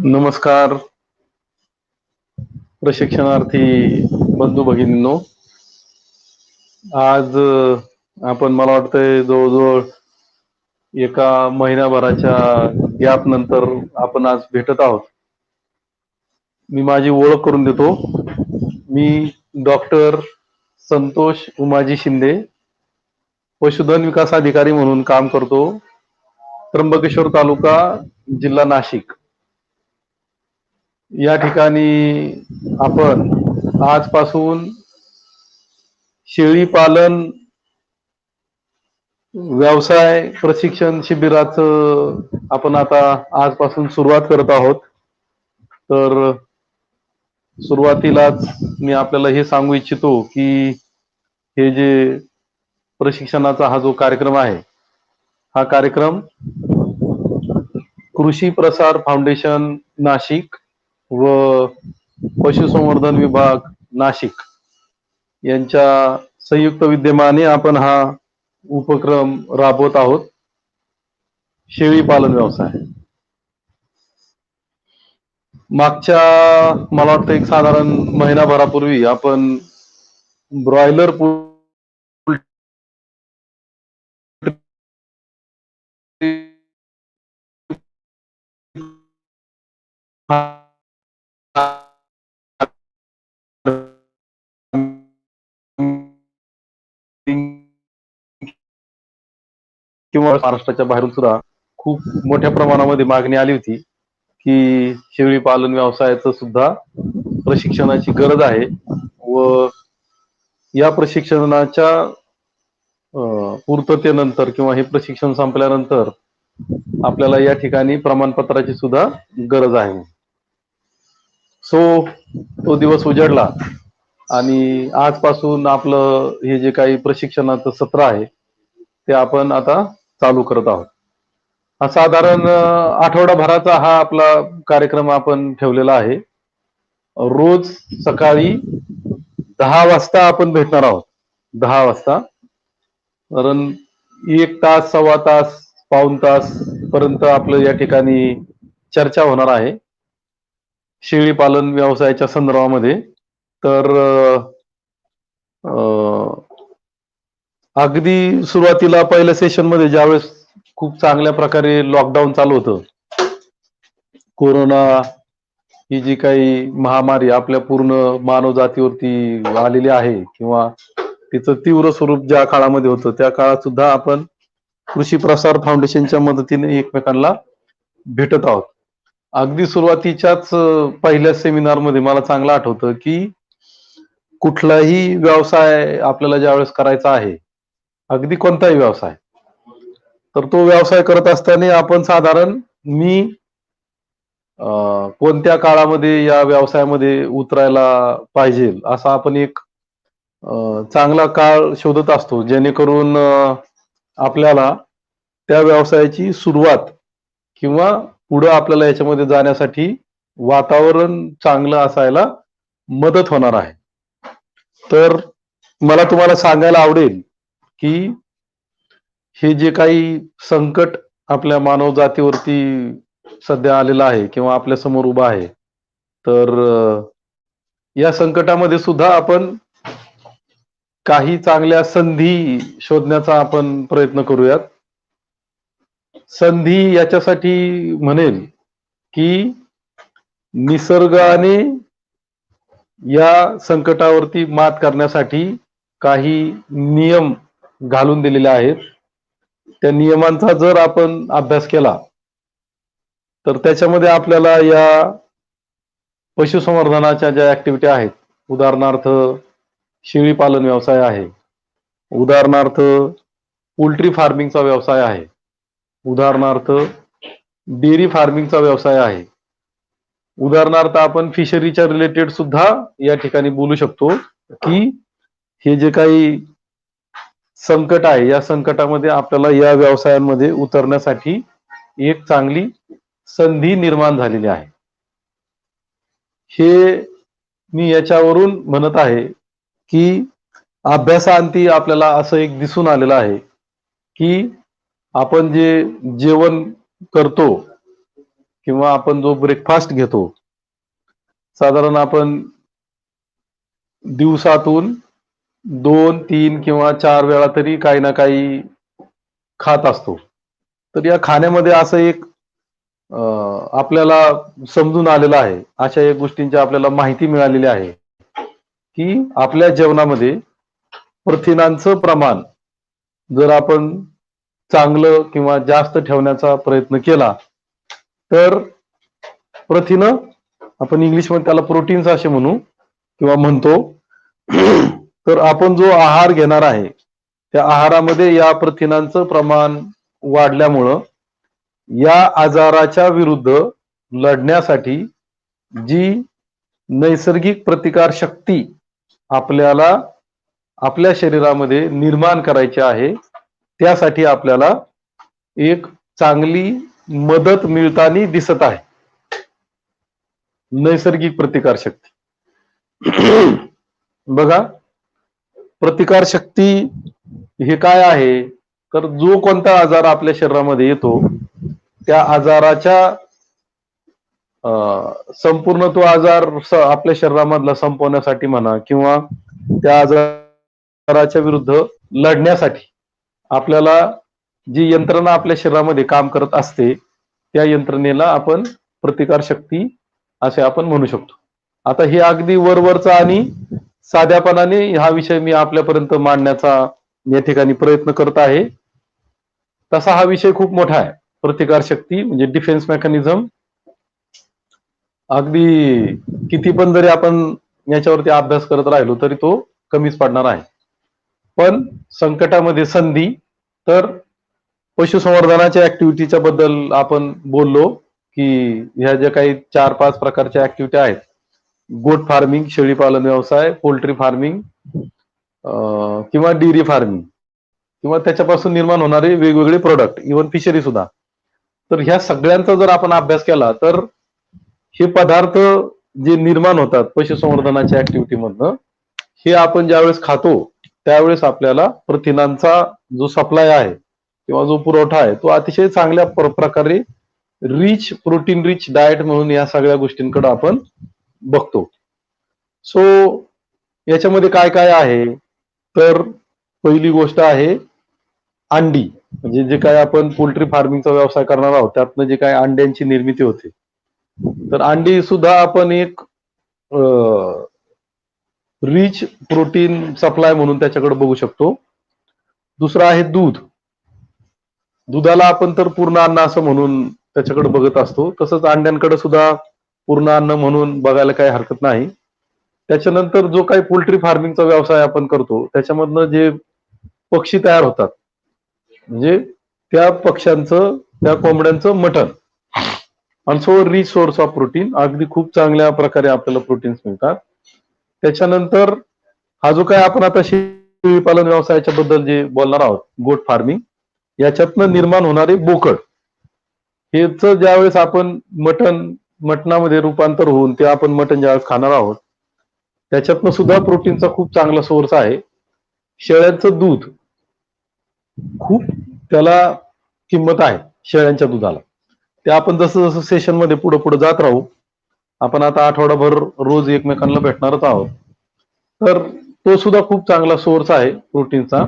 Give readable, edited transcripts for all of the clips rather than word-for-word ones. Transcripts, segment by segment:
नमस्कार प्रशिक्षणार्थी बंधू भगिनींनो. आज आपण मला वाटतंय जवळजवळ एका महिन्याभराच्या गॅप नंतर आपण आज भेटत आहोत. मी माझी ओळख करून देतो. मी डॉक्टर संतोष उमाजी शिंदे, पशुधन विकास अधिकारी म्हणून काम करतो, त्र्यंबकेश्वर तालुका, जिल्हा नाशिक. या ठिकाणी आपण आजपासून शेळी पालन व्यवसाय प्रशिक्षण शिबिराचं आपण आता आजपासून सुरुवात करत आहोत. तर सुरुवातीलाच मी आपल्याला हे सांगू इच्छितो की हे जे प्रशिक्षणाचा हा जो कार्यक्रम आहे, हा कार्यक्रम कृषी प्रसार फाउंडेशन नाशिक व पशुसंवर्धन विभाग नाशिक यांच्या संयुक्त विद्यमाने आपण हा उपक्रम राबवत आहोत. शेळी पालन व्यवसाय मागच्या मला वाटतं एक साधारण महिनाभरापूर्वी आपण ब्रॉयलर किंवा महाराष्ट्राच्या बाहेरून सुद्धा खूप मोठ्या प्रमाणामध्ये मागणी आली होती की शेळी पालन व्यवसायाचं सुद्धा प्रशिक्षणाची गरज आहे व या प्रशिक्षणाच्या पूर्ततेनंतर किंवा हे प्रशिक्षण संपल्यानंतर आपल्याला या ठिकाणी प्रमाणपत्राची सुद्धा गरज आहे. तो दिवस उजडला आणि आजपासून आपलं हे जे काही प्रशिक्षणाचं सत्र आहे ते आपण आता चालू करत आहोत. साधारण आठवडाभराचा हा आपला कार्यक्रम आपण ठेवलेला आहे. रोज सकाळी 10 वाजता आपण भेटणार आहोत. 10 वाजता, कारण 1 तास, सव्वा तास, पाऊण तास पर्यंत आपलं या ठिकाणी चर्चा होणार आहे शेळी पालन व्यवसायाच्या संदर्भामध्ये. तर अगदी सुरुवातीला पहिल्या सेशन मध्ये ज्यावेळेस खूप चांगल्या प्रकारे लॉकडाऊन चालू होतं, कोरोना ही जी काही महामारी आपल्या पूर्ण मानव जातीवरती आलेली आहे किंवा तिचं तीव्र स्वरूप ज्या काळामध्ये होतं त्या काळात सुद्धा आपण कृषी प्रसार फाउंडेशनच्या मदतीने एकमेकांना भेटत आहोत. अगदी सुरुवातीच्याच पहिल्या सेमिनार मध्ये मला चांगलं आठवतं की कुठलाही व्यवसाय आपल्याला ज्यावेळेस करायचा आहे, अगदी कोणताही व्यवसाय, तर तो व्यवसाय करत असताना आपण साधारण मी कोणत्या काळामध्ये या व्यवसायामध्ये उतरायला पाहिजे असा आपण एक चांगला काळ शोधत असतो, जेणेकरून आपल्याला त्या व्यवसायाची सुरुवात किंवा पुढे आपल्याला याच्यामध्ये जाण्यासाठी वातावरण चांगलं असायला मदत होणार आहे. तर मला तुम्हाला सांगायला आवडेल की हे जे काही संकट आपल्या मानव जातीवरती सध्या आलेलं आहे किंवा आपल्या समोर उभा आहे, तर या संकटामध्ये सुद्धा आपण काही चांगल्या संधी शोधण्याचा आपण प्रयत्न करूयात. संधी याच्यासाठी म्हणेल की निसर्गाने या संकटावरती मात करण्यासाठी काही नियम घालून दिलेले आहेत. त्या नियमांचा जर आपण अभ्यास केला तर त्याच्यामध्ये आपल्याला या पशुसंवर्धनाच्या ज्या ऍक्टिव्हिटी आहेत, उदाहरणार्थ शेळी पालन व्यवसाय आहे, उदाहरणार्थ पोल्ट्री फार्मिंगचा व्यवसाय आहे, उदाहरणार्थ डेअरी फार्मिंगचा व्यवसाय आहे, उदाहरणार्थ आपण फिशरीच्या रिलेटेड सुद्धा या ठिकाणी बोलू शकतो की हे जे काही संकट आहे या संकटामध्ये आपल्याला या व्यवसायांमध्ये उतरण्यासाठी एक चांगली संधी निर्माण झालेली आहे. हे मी याच्यावरून म्हणत आहे की अभ्यासाअंती आपल्याला असं एक दिसून आलेलं आहे की आपण जे जेवण करतो किंवा आपण जो ब्रेकफास्ट घेतो, साधारण आपण दिवसातून 2-3 किंवा 4 वेळा तरी काही ना काही खात असतो. तर या खाण्यामध्ये असं एक आपल्याला समजून आलेलं आहे, अशा एक गोष्टींची आपल्याला माहिती मिळालेली आहे, की आपल्या जेवणामध्ये प्रथिनांचं प्रमाण जर आपण चांगलं किंवा जास्त ठेवण्याचा प्रयत्न केला, तर प्रथिनं, आपण इंग्लिशमध्ये त्याला प्रोटीन्स असे म्हणतो, तर आपण जो आहार घेणार आहे, त्या आहारामध्ये या प्रथिनांचं प्रमाण वाढल्यामुळं या आजाराच्या विरुद्ध लढण्यासाठी जी नैसर्गिक प्रतिकार शक्ती आपल्याला आपल्या शरीरामध्ये निर्माण करायची आहे, त्यासाठी आपल्याला एक चांगली मदत मिळताना दिसत आहे, नैसर्गिक प्रतिकार शक्ती. बघा, प्रतिकार शक्ती हे काय आहे, तर जो कोणता आजार आपल्या शरीरामध्ये येतो, त्या आजाराच्या संपूर्ण तो आजार आपल्या शरीरामधला संपवण्यासाठी म्हणा, किंवा त्या आजाराच्या विरुद्ध लढण्यासाठी आपल्याला जी यंत्रणा आपल्या शरीरामध्ये काम करत असते, त्या यंत्रणेला आपण प्रतिकार शक्ती असे आपण म्हणू शकतो. आता हे अगदी वरवरचा आणि साध्यापणाने हा विषय मी आपल्यापर्यंत मांडण्याचा या ठिकाणी प्रयत्न करत आहे. तसा हा विषय खूप मोठा आहे. प्रतिकार शक्ती म्हणजे डिफेन्स मेकॅनिझम. अगदी किती पण जरी आपण याच्यावरती अभ्यास करत राहिलो तरी तो कमीच पडणार आहे. पण संकटामध्ये संधी, तर पशुसंवर्धनाच्या ऍक्टिव्हिटीच्या बद्दल आपण बोललो, की ह्या ज्या काही 4-5 प्रकारच्या ऍक्टिव्हिटी आहेत, गोट फार्मिंग, शेळी पालन व्यवसाय, पोल्ट्री फार्मिंग किंवा डेअरी फार्मिंग, किंवा त्याच्यापासून निर्माण होणारे वेगवेगळे प्रोडक्ट, इव्हन फिशरी सुद्धा. तर ह्या सगळ्यांचा जर आपण अभ्यास केला, तर हे पदार्थ जे निर्माण होतात पशुसंवर्धनाच्या ऍक्टिव्हिटी मधनं, हे आपण ज्यावेळेस खातो त्यावेळेस आपल्याला प्रथिनांचा जो सप्लाय आहे किंवा जो पुरवठा आहे, तो अतिशय चांगल्या प्रकारे प्रोटीन रिच डाएट म्हणून या सगळ्या गोष्टींकडे आपण बघतो. सो याच्यामध्ये काय काय आहे, तर पहिली गोष्ट आहे अंडी. म्हणजे जे काय आपण पोल्ट्री फार्मिंगचा व्यवसाय करणार आहोत, त्यातनं जे काय अंड्यांची निर्मिती होते, तर अंडी सुद्धा आपण एक रिच प्रोटीन सप्लाय म्हणून त्याच्याकडे बघू शकतो. दुसरं आहे दूध. दुधाला आपण तर पूर्ण अन्न असं म्हणून त्याच्याकडे बघत असतो, तसंच अंड्यांकडे सुद्धा पूर्ण अन्न म्हणून बघायला काही हरकत नाही. त्याच्यानंतर जो काही पोल्ट्री फार्मिंगचा व्यवसाय आपण करतो, त्याच्यामधनं जे पक्षी तयार होतात, म्हणजे त्या पक्ष्यांचं, त्या कोंबड्यांचं मटण, also rich source of protein. अगदी खूप चांगल्या प्रकारे आपल्याला प्रोटीन्स मिळतात. त्याच्यानंतर हा जो काय आपण आता शेळी पालन व्यवसायाच्या बद्दल जे बोलणार आहोत, गोट फार्मिंग, याच्यातनं निर्माण होणारे बोकड, हेच ज्यावेळेस आपण मटणामध्ये रूपांतर होऊन ते आपण मटण ज्यावेळेस खाणार आहोत, त्याच्यातनं सुद्धा प्रोटीनचा खूप चांगला सोर्स आहे. शेळ्यांचं दूध, खूप त्याला किंमत आहे शेळ्यांच्या दुधाला. ते आपण जसं जसं सेशन मध्ये पुढे पुढे जात राहू, आपण आता आठवडाभर रोज एकमेकांना भेटणारच आहोत, तर तो सुद्धा खूप चांगला सोर्स आहे प्रोटीनचा.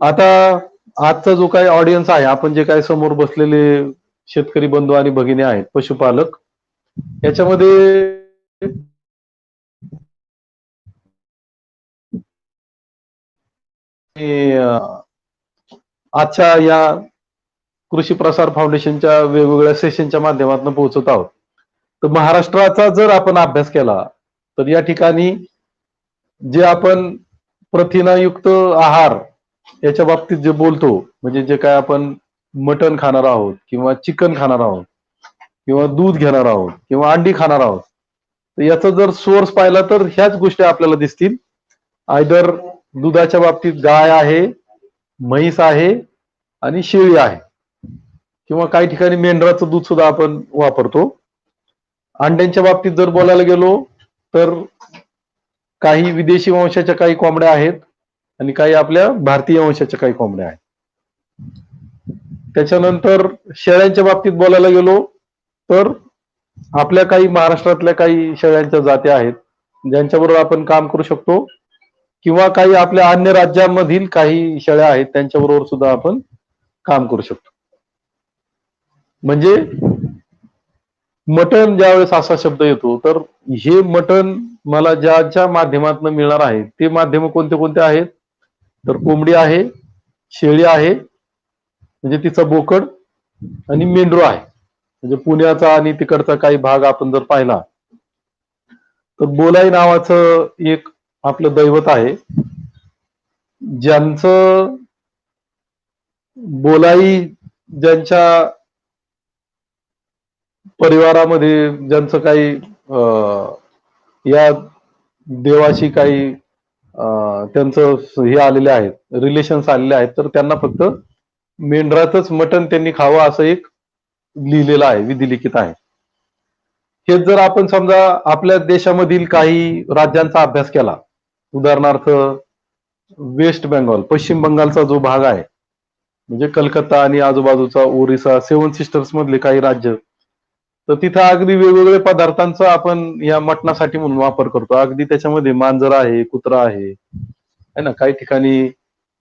आता आजचा जो काही ऑडियन्स आहे, आपण जे काही समोर बसलेले शेतकरी बंधू आणि भगिनी आहेत, पशुपालक, याच्यामध्ये आजच्या या कृषी प्रसार फाउंडेशनच्या वेगवेगळ्या सेशनच्या माध्यमातून पोहोचत आहोत. तर महाराष्ट्राचा जर आपण अभ्यास केला, तर या ठिकाणी जे आपण प्रथिनयुक्त आहार याच्या बाबतीत जे बोलतो, म्हणजे जे काय आपण मटण खाणार आहोत किंवा चिकन खाणार आहोत किंवा दूध घेणार आहोत किंवा अंडी खाणार आहोत, तर याचा जर सोर्स पाहिला तर ह्याच गोष्टी आपल्याला दिसतील. आयदर दुधाच्या बाबतीत गाय आहे, म्हैस आहे आणि शेळी आहे, किंवा काही ठिकाणी मेंढराचं दूध सुद्धा आपण वापरतो. अंड्यांच्या बाबतीत जर बोलायला गेलो, तर काही विदेशी वंशाच्या काही कोंबड्या आहेत आणि काही आपल्या भारतीय वंशाच्या काही कोंबड्या आहेत. त्याच्यानंतर शेळ्यांच्या बाबतीत बोलायला गेलो, तर आपल्या काही महाराष्ट्रातल्या काही शेळ्यांच्या जाती आहेत ज्यांच्याबरोबर आपण काम करू शकतो, किंवा काही आपल्या अन्य राज्यांमधील काही शेळ्या आहेत त्यांच्याबरोबर सुद्धा आपण काम करू शकतो. म्हणजे मटण ज्यावेळेस असा शब्द येतो, तर हे मटण मला ज्याच्या माध्यमातून मिळणार आहे ते माध्यम कोणते कोणते आहेत, तर कोंबडी आहे, शेळी आहे म्हणजे तिचा बोकड, आणि मेंढरू आहे. म्हणजे पुण्याचा आणि तिकडचा काही भाग आपण जर पाहिला तर बोलाई नावाचं एक आपलं दैवत आहे, ज्यांचं बोलाई, ज्यांच्या परिवारामध्ये ज्यांचं काही या देवाशी काही त्यांचं हे आलेले आहेत, रिलेशन्स आलेले आहेत, तर त्यांना फक्त मेंढराचंच मटण त्यांनी खावं असं एक लिहिलेलं आहे, विधिलिखित आहे. हेच जर आपण समजा आपल्या देशामधील काही राज्यांचा अभ्यास केला, उदाहरणार्थ वेस्ट बेंगॉल, पश्चिम बंगालचा जो भाग आहे, म्हणजे कलकत्ता आणि आजूबाजूचा ओरिसा, सेव्हन सिस्टर्स मधले काही राज्य, तर तिथं अगदी वेगवेगळे पदार्थांचा आपण या मटणासाठी म्हणून वापर करतो. अगदी त्याच्यामध्ये मांजर आहे, कुत्रा आहे, है ना. काही ठिकाणी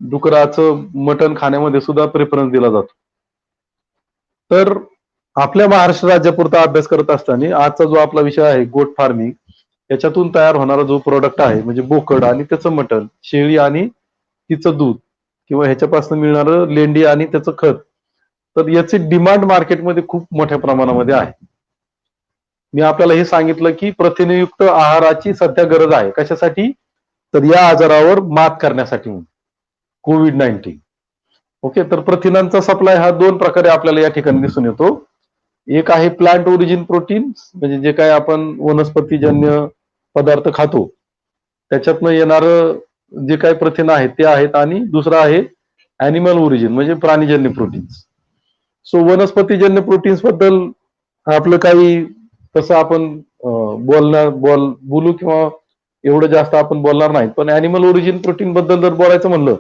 डुकराचं मटण खाण्यामध्ये सुद्धा प्रेफरन्स दिला जातो. तर आपल्या महाराष्ट्र राज्यापुरता अभ्यास करत असताना आजचा जो आपला विषय आहे गोट फार्मिंग, याच्यातून तयार होणारा जो प्रोडक्ट आहे म्हणजे बोकड आणि त्याचं मटण, शेळी आणि तिचं दूध, किंवा ह्याच्यापासून मिळणारं लेंडी आणि त्याचं खत, तर याची डिमांड मार्केटमध्ये खूप मोठ्या प्रमाणामध्ये आहे. मी आपल्याला हे सांगितलं की प्रथिनयुक्त आहाराची सध्या गरज आहे. कशासाठी? तर या आजारावर मात करण्यासाठी, कोविड-19. ओके. तर प्रथिनांचा सप्लाय हा दोन प्रकारे आपल्याला या ठिकाणी दिसून येतो. एक आहे प्लांट ओरिजिन प्रोटीन, म्हणजे जे काय आपण वनस्पतीजन्य पदार्थ खातो त्याच्यातनं येणारं जे काही प्रथिन आहेत ते आहेत, आणि दुसरं आहे ॲनिमल ओरिजिन म्हणजे प्राणीजन्य प्रोटीन्स. सो वनस्पतीजन्य प्रोटीन्स बद्दल आपलं काही तसं आपण बोलू किंवा एवढं जास्त आपण बोलणार नाही, पण ॲनिमल ओरिजिन प्रोटीन बद्दल जर बोलायचं म्हणलं,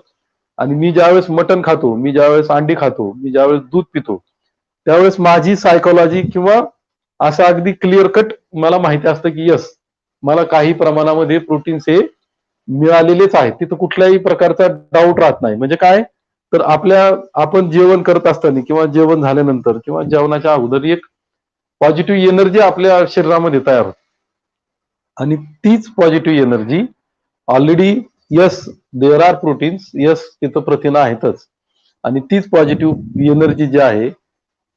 आणि मी ज्यावेळेस मटण खातो, मी ज्यावेळेस अंडी खातो, मी ज्यावेळेस दूध पितो, त्यावेळेस माझी सायकोलॉजी किंवा असं अगदी क्लिअर कट मला माहिती असतं की यस, मला काही प्रमाणामध्ये प्रोटीन्स हे मिळालेलेच आहेत. तिथं कुठल्याही प्रकारचा डाऊट राहत नाही. म्हणजे काय, तर आपण जेवण करत असताना किंवा जेवण झाल्यानंतर किंवा जेवणाच्या अगोदर एक पॉझिटिव्ह एनर्जी आपल्या शरीरामध्ये तयार होते, आणि तीच positive energy already, yes there are proteins, yes तिथं प्रथिनं आहेतच, आणि तीच पॉझिटिव्ह एनर्जी जी आहे,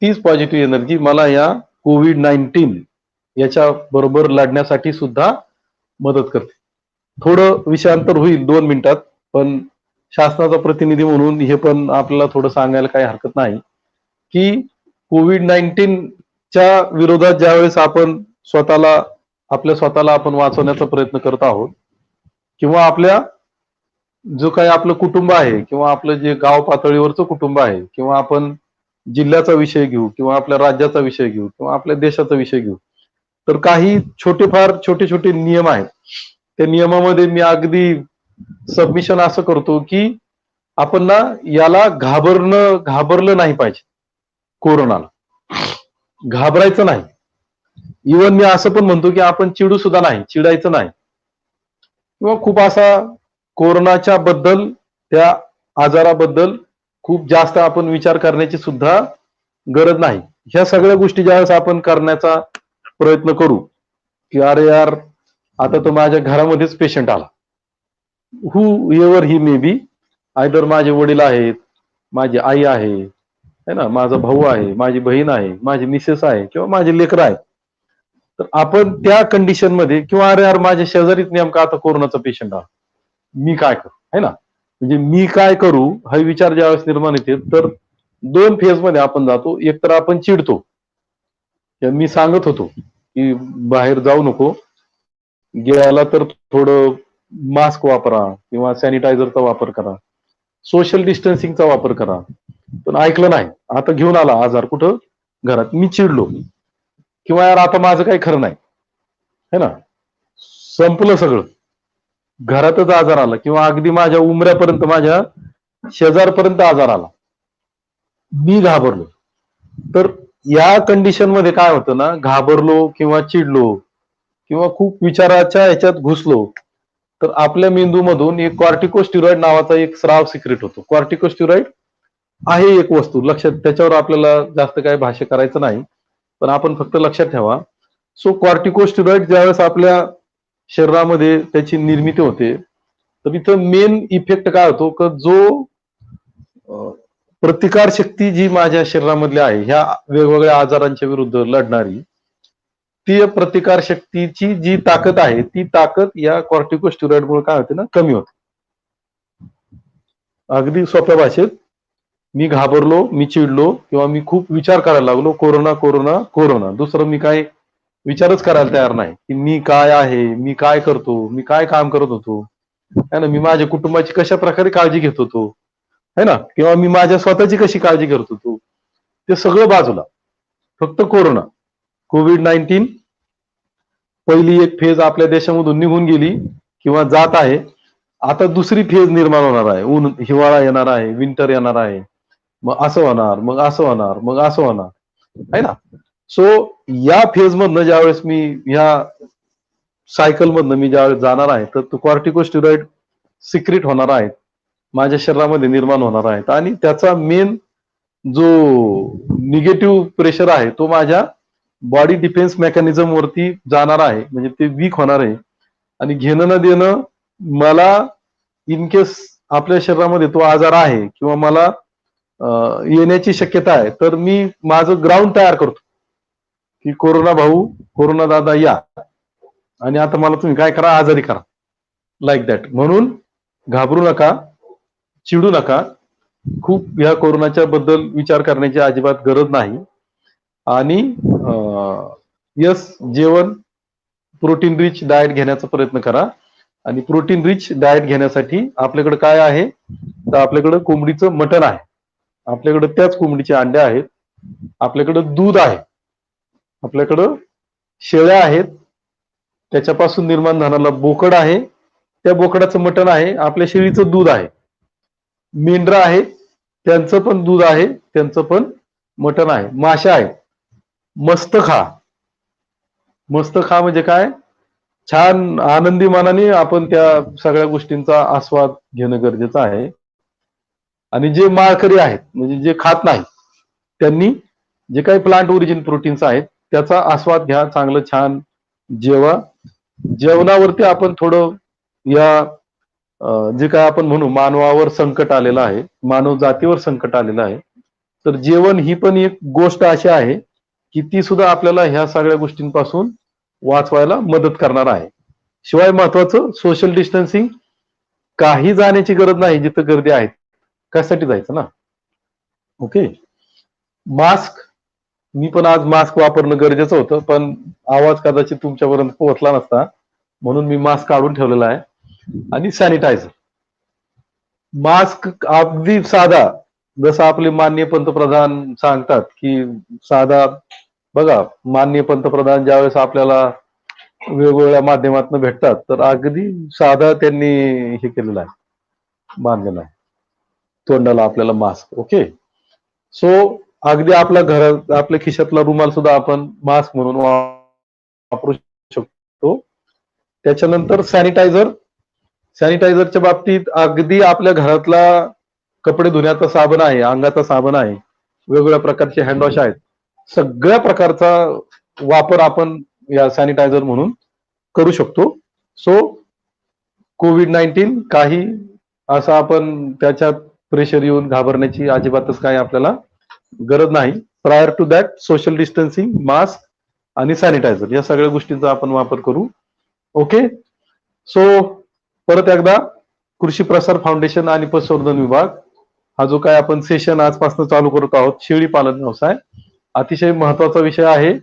तीच पॉझिटिव्ह एनर्जी मला या कोविड-19 याच्या बरोबर लढण्यासाठी सुद्धा मदत करते. थोडं विषयांतर होईल 2 मिनिटात, पण शासनाचा प्रतिनिधी म्हणून हे पण आपल्याला थोडं सांगायला काही हरकत नाही की कोविड-19च्या विरोधात ज्यावेळेस आपण आपल्या स्वतःला आपण वाचवण्याचा प्रयत्न करत आहोत, किंवा आपल्या जो काही आपलं कुटुंब आहे, किंवा आपलं जे गाव पातळीवरचं कुटुंब आहे, किंवा आपण जिल्ह्याचा विषय घेऊ, किंवा आपल्या राज्याचा विषय घेऊ, किंवा आपल्या देशाचा विषय घेऊ, तर काही छोटे छोटे नियम आहेत. त्या नियमामध्ये मी अगदी सबमिशन असं करतो की आपण ना याला घाबरलं नाही पाहिजे. कोरोनाला घाबरायचं नाही. इवन मी असं पण म्हणतो की आपण चिडू सुद्धा नाही, चिडायचं नाही, किंवा खूप असा कोरोनाच्या बद्दल, त्या आजाराबद्दल खूप जास्त आपण विचार करण्याची सुद्धा गरज नाही. ह्या सगळ्या गोष्टी ज्यावेळेस आपण करण्याचा प्रयत्न करू की अरे यार, आता तो माझ्या घरामध्येच पेशंट आला, हू ever he may be, either माझे वडील आहेत, माझी आई आहे, है ना, माझा भाऊ आहे, माझी बहीण आहे, माझी मिसेस आहे, किंवा माझे लेकरं आहेत, तर आपण त्या कंडिशन मध्ये, किंवा अरे यार माझ्या शेजारीच नेमका आता कोरोनाचा पेशंट आला, मी काय करू, है ना, म्हणजे मी काय करू हा विचार ज्यावेळेस निर्माण येते, तर 2 फेज मध्ये आपण जातो. एक तर आपण चिडतो, मी सांगत होतो की बाहेर जाऊ नको, गेला तर थोडं मास्क वापरा किंवा सॅनिटायझरचा वापर करा, सोशल डिस्टन्सिंगचा वापर करा, पण ऐकलं नाही. आता घेऊन आला आजार कुठं, घरात. मी चिडलो, किंवा यार आता माझं काही खरं नाही, है ना, संपलं सगळं, घरातच आजार आला, किंवा अगदी माझ्या उमऱ्यापर्यंत, माझ्या शेजारपर्यंत आजार आला, मी घाबरलो. तर या कंडिशन मध्ये काय होतं ना, घाबरलो किंवा चिडलो किंवा खूप विचाराच्या ह्याच्यात घुसलो, तर आपल्या मेंदूमधून एक कॉर्टिकोस्टिरॉइड नावाचा एक स्राव सिक्रेट होतो. कॉर्टिकोस्टिरॉइड आहे एक वस्तू, लक्षात त्याच्यावर आपल्याला जास्त काही भाष्य करायचं नाही, पण आपण फक्त लक्षात ठेवा. सो कॉर्टिकोस्टिरॉइड ज्यावेळेस आपल्या शरीरामध्ये त्याची निर्मिती होते, तर इथं मेन इफेक्ट काय होतो की जो प्रतिकार शक्ती जी माझ्या शरीरामधली आहे ह्या वेगवेगळ्या आजारांच्या विरुद्ध लढणारी, ती प्रतिकार शक्तीची जी ताकद आहे ती ताकद या कॉर्टिकोस्टिरॉइड मुळे काय होते ना, कमी होते. अगदी सोप्या भाषेत, मी घाबरलो, मी चिडलो किंवा मी खूप विचार करायला लागलो, कोरोना कोरोना कोरोना, दुसरं मी काय विचारच करायला तयार नाही की मी काय आहे, मी काय करतो, मी काय काम करत होतो, है ना, मी माझ्या कुटुंबाची कशा प्रकारे काळजी घेत होतो, है ना, किंवा मी माझ्या स्वतःची कशी काळजी करत होतो, ते सगळं बाजूला. फक्त कोरोना, कोविड-19 पहिली एक फेज आपल्या देशामधून निघून गेली किंवा जात आहे. आता दुसरी फेज निर्माण होणार आहे. हिवाळा येणार आहे, विंटर येणार आहे. मग असं होणार, मग असं होणार, मग असं होणार, आहे ना. सो या फेज मधनं ज्यावेळेस मी ह्या सायकल मधनं मी ज्यावेळेस जाणार आहे, तर तो कॉर्टिकोस्टिरॉइड सिक्रेट होणार आहे, माझ्या शरीरामध्ये निर्माण होणार आहेत आणि त्याचा मेन जो निगेटिव्ह प्रेशर आहे तो माझ्या बॉडी डिफेन्स मेकॅनिझम वरती जाणार आहे, म्हणजे ते वीक होणार आहे आणि घेणं न देणं मला इन केस आपल्या शरीरामध्ये तो आजार आहे किंवा मला येण्याची शक्यता आहे, तर मी माझं ग्राउंड तयार करतो की कोरोना भाऊ, कोरोना दादा या आणि आता मला तुम्ही काय करा, आजारी करा, लाईक दॅट. म्हणून घाबरू नका, चिडू नका, खूप या कोरोनाच्या बद्दल विचार करण्याची अजिबात गरज नाही. आणि यस, जेवण प्रोटीन रिच डाएट घेण्याचा प्रयत्न करा आणि प्रोटीन रिच डाएट घेण्यासाठी आपल्याकडे काय आहे, तर आपल्याकडे कोंबडीचं मटण आहे, आपल्याकडे त्याच कोंबडीचे अंडे आहेत, आपल्याकडे दूध आहे, आपल्याकडं शेळ्या आहेत, त्याच्यापासून निर्माण झालेला बोकड आहे, त्या बोकडाचं मटण आहे, आपल्या शेळीचं दूध आहे, मेंढरं आहे त्यांचं पण दूध आहे, त्यांचं पण मटण आहे, माशा आहेत. मस्त खा, मस्त खा म्हणजे काय, छान आनंदी मनाने आपण त्या सगळ्या गोष्टींचा आस्वाद घेणं गरजेचं आहे. आणि जे माळकरी आहेत म्हणजे जे खात नाही त्यांनी जे काही प्लांट ओरिजिन प्रोटीन्स आहेत त्याचा आस्वाद घ्या, चांगलं छान जेवा. जेवणावरती आपण थोडं या जे काय आपण म्हणू मानवावर संकट आलेलं आहे, मानव जातीवर संकट आलेलं आहे, तर जेवण ही पण एक गोष्ट अशी आहे की ती सुद्धा आपल्याला ह्या सगळ्या गोष्टींपासून वाचवायला मदत करणार आहे. शिवाय महत्वाचं सोशल डिस्टन्सिंग, काही जाण्याची गरज नाही जिथं गर्दी आहे, कशासाठी जायचं ना. ओके. मास्क, मी पण आज मास्क वापरणं गरजेचं होतं, पण आवाज कदाचित तुमच्यापर्यंत पोहोचला नसता म्हणून मी मास्क काढून ठेवलेला आहे. आणि सॅनिटायझर, मास्क अगदी साधा, जसं आपले माननीय पंतप्रधान सांगतात की साधा, बघा माननीय पंतप्रधान ज्यावेळेस आपल्याला वेगवेगळ्या माध्यमातून भेटतात तर अगदी साधा त्यांनी हे केलेलं आहे, बांधलेलं आहे तोंडाला आपल्याला मास्क. ओके. सो अगदी आपल्या घरात आपल्या खिशातला रुमाल सुद्धा आपण मास्क म्हणून वापरू शकतो. त्याच्यानंतर सॅनिटायझर, सॅनिटायझरच्या बाबतीत अगदी आपल्या घरातला कपडे धुण्याचा साबण आहे, अंगाचा साबण आहे, वेगवेगळ्या प्रकारचे हँडवॉश आहेत, सगळ्या प्रकारचा वापर आपण या सॅनिटायझर म्हणून करू शकतो. सो कोविड-19 काही असं आपण त्याच्यात प्रेशर येऊन घाबरण्याची अजिबातच काही आपल्याला गरज नाही. Prior to that social distancing, mask आणि सॅनिटायझर या सगळ्या गोष्टींचा आपण वापर करू. ओके. सो परत एकदा कृषी प्रसार फाउंडेशन आणि पशुसंवर्धन विभाग हा जो काय आपण सेशन आजपासून चालू करत आहोत, शेळी पालन व्यवसाय अतिशय महत्वाचा विषय आहे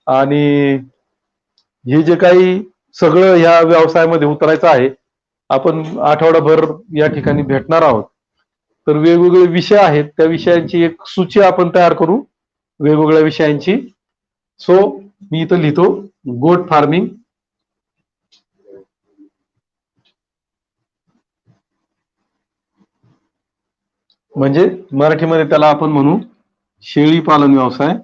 आणि हे जे काही सगळं ह्या व्यवसायामध्ये उतरायचं आहे, आपण आठवडाभर या ठिकाणी भेटणार आहोत. तर वेगवेगळे विषय आहेत, त्या विषयांची एक सूची आपण तयार करू, वेगवेगळ्या विषयांची. सो मी इथं लिहितो गोट फार्मिंग, म्हणजे मराठीमध्ये त्याला आपण म्हणू शेळी पालन व्यवसाय.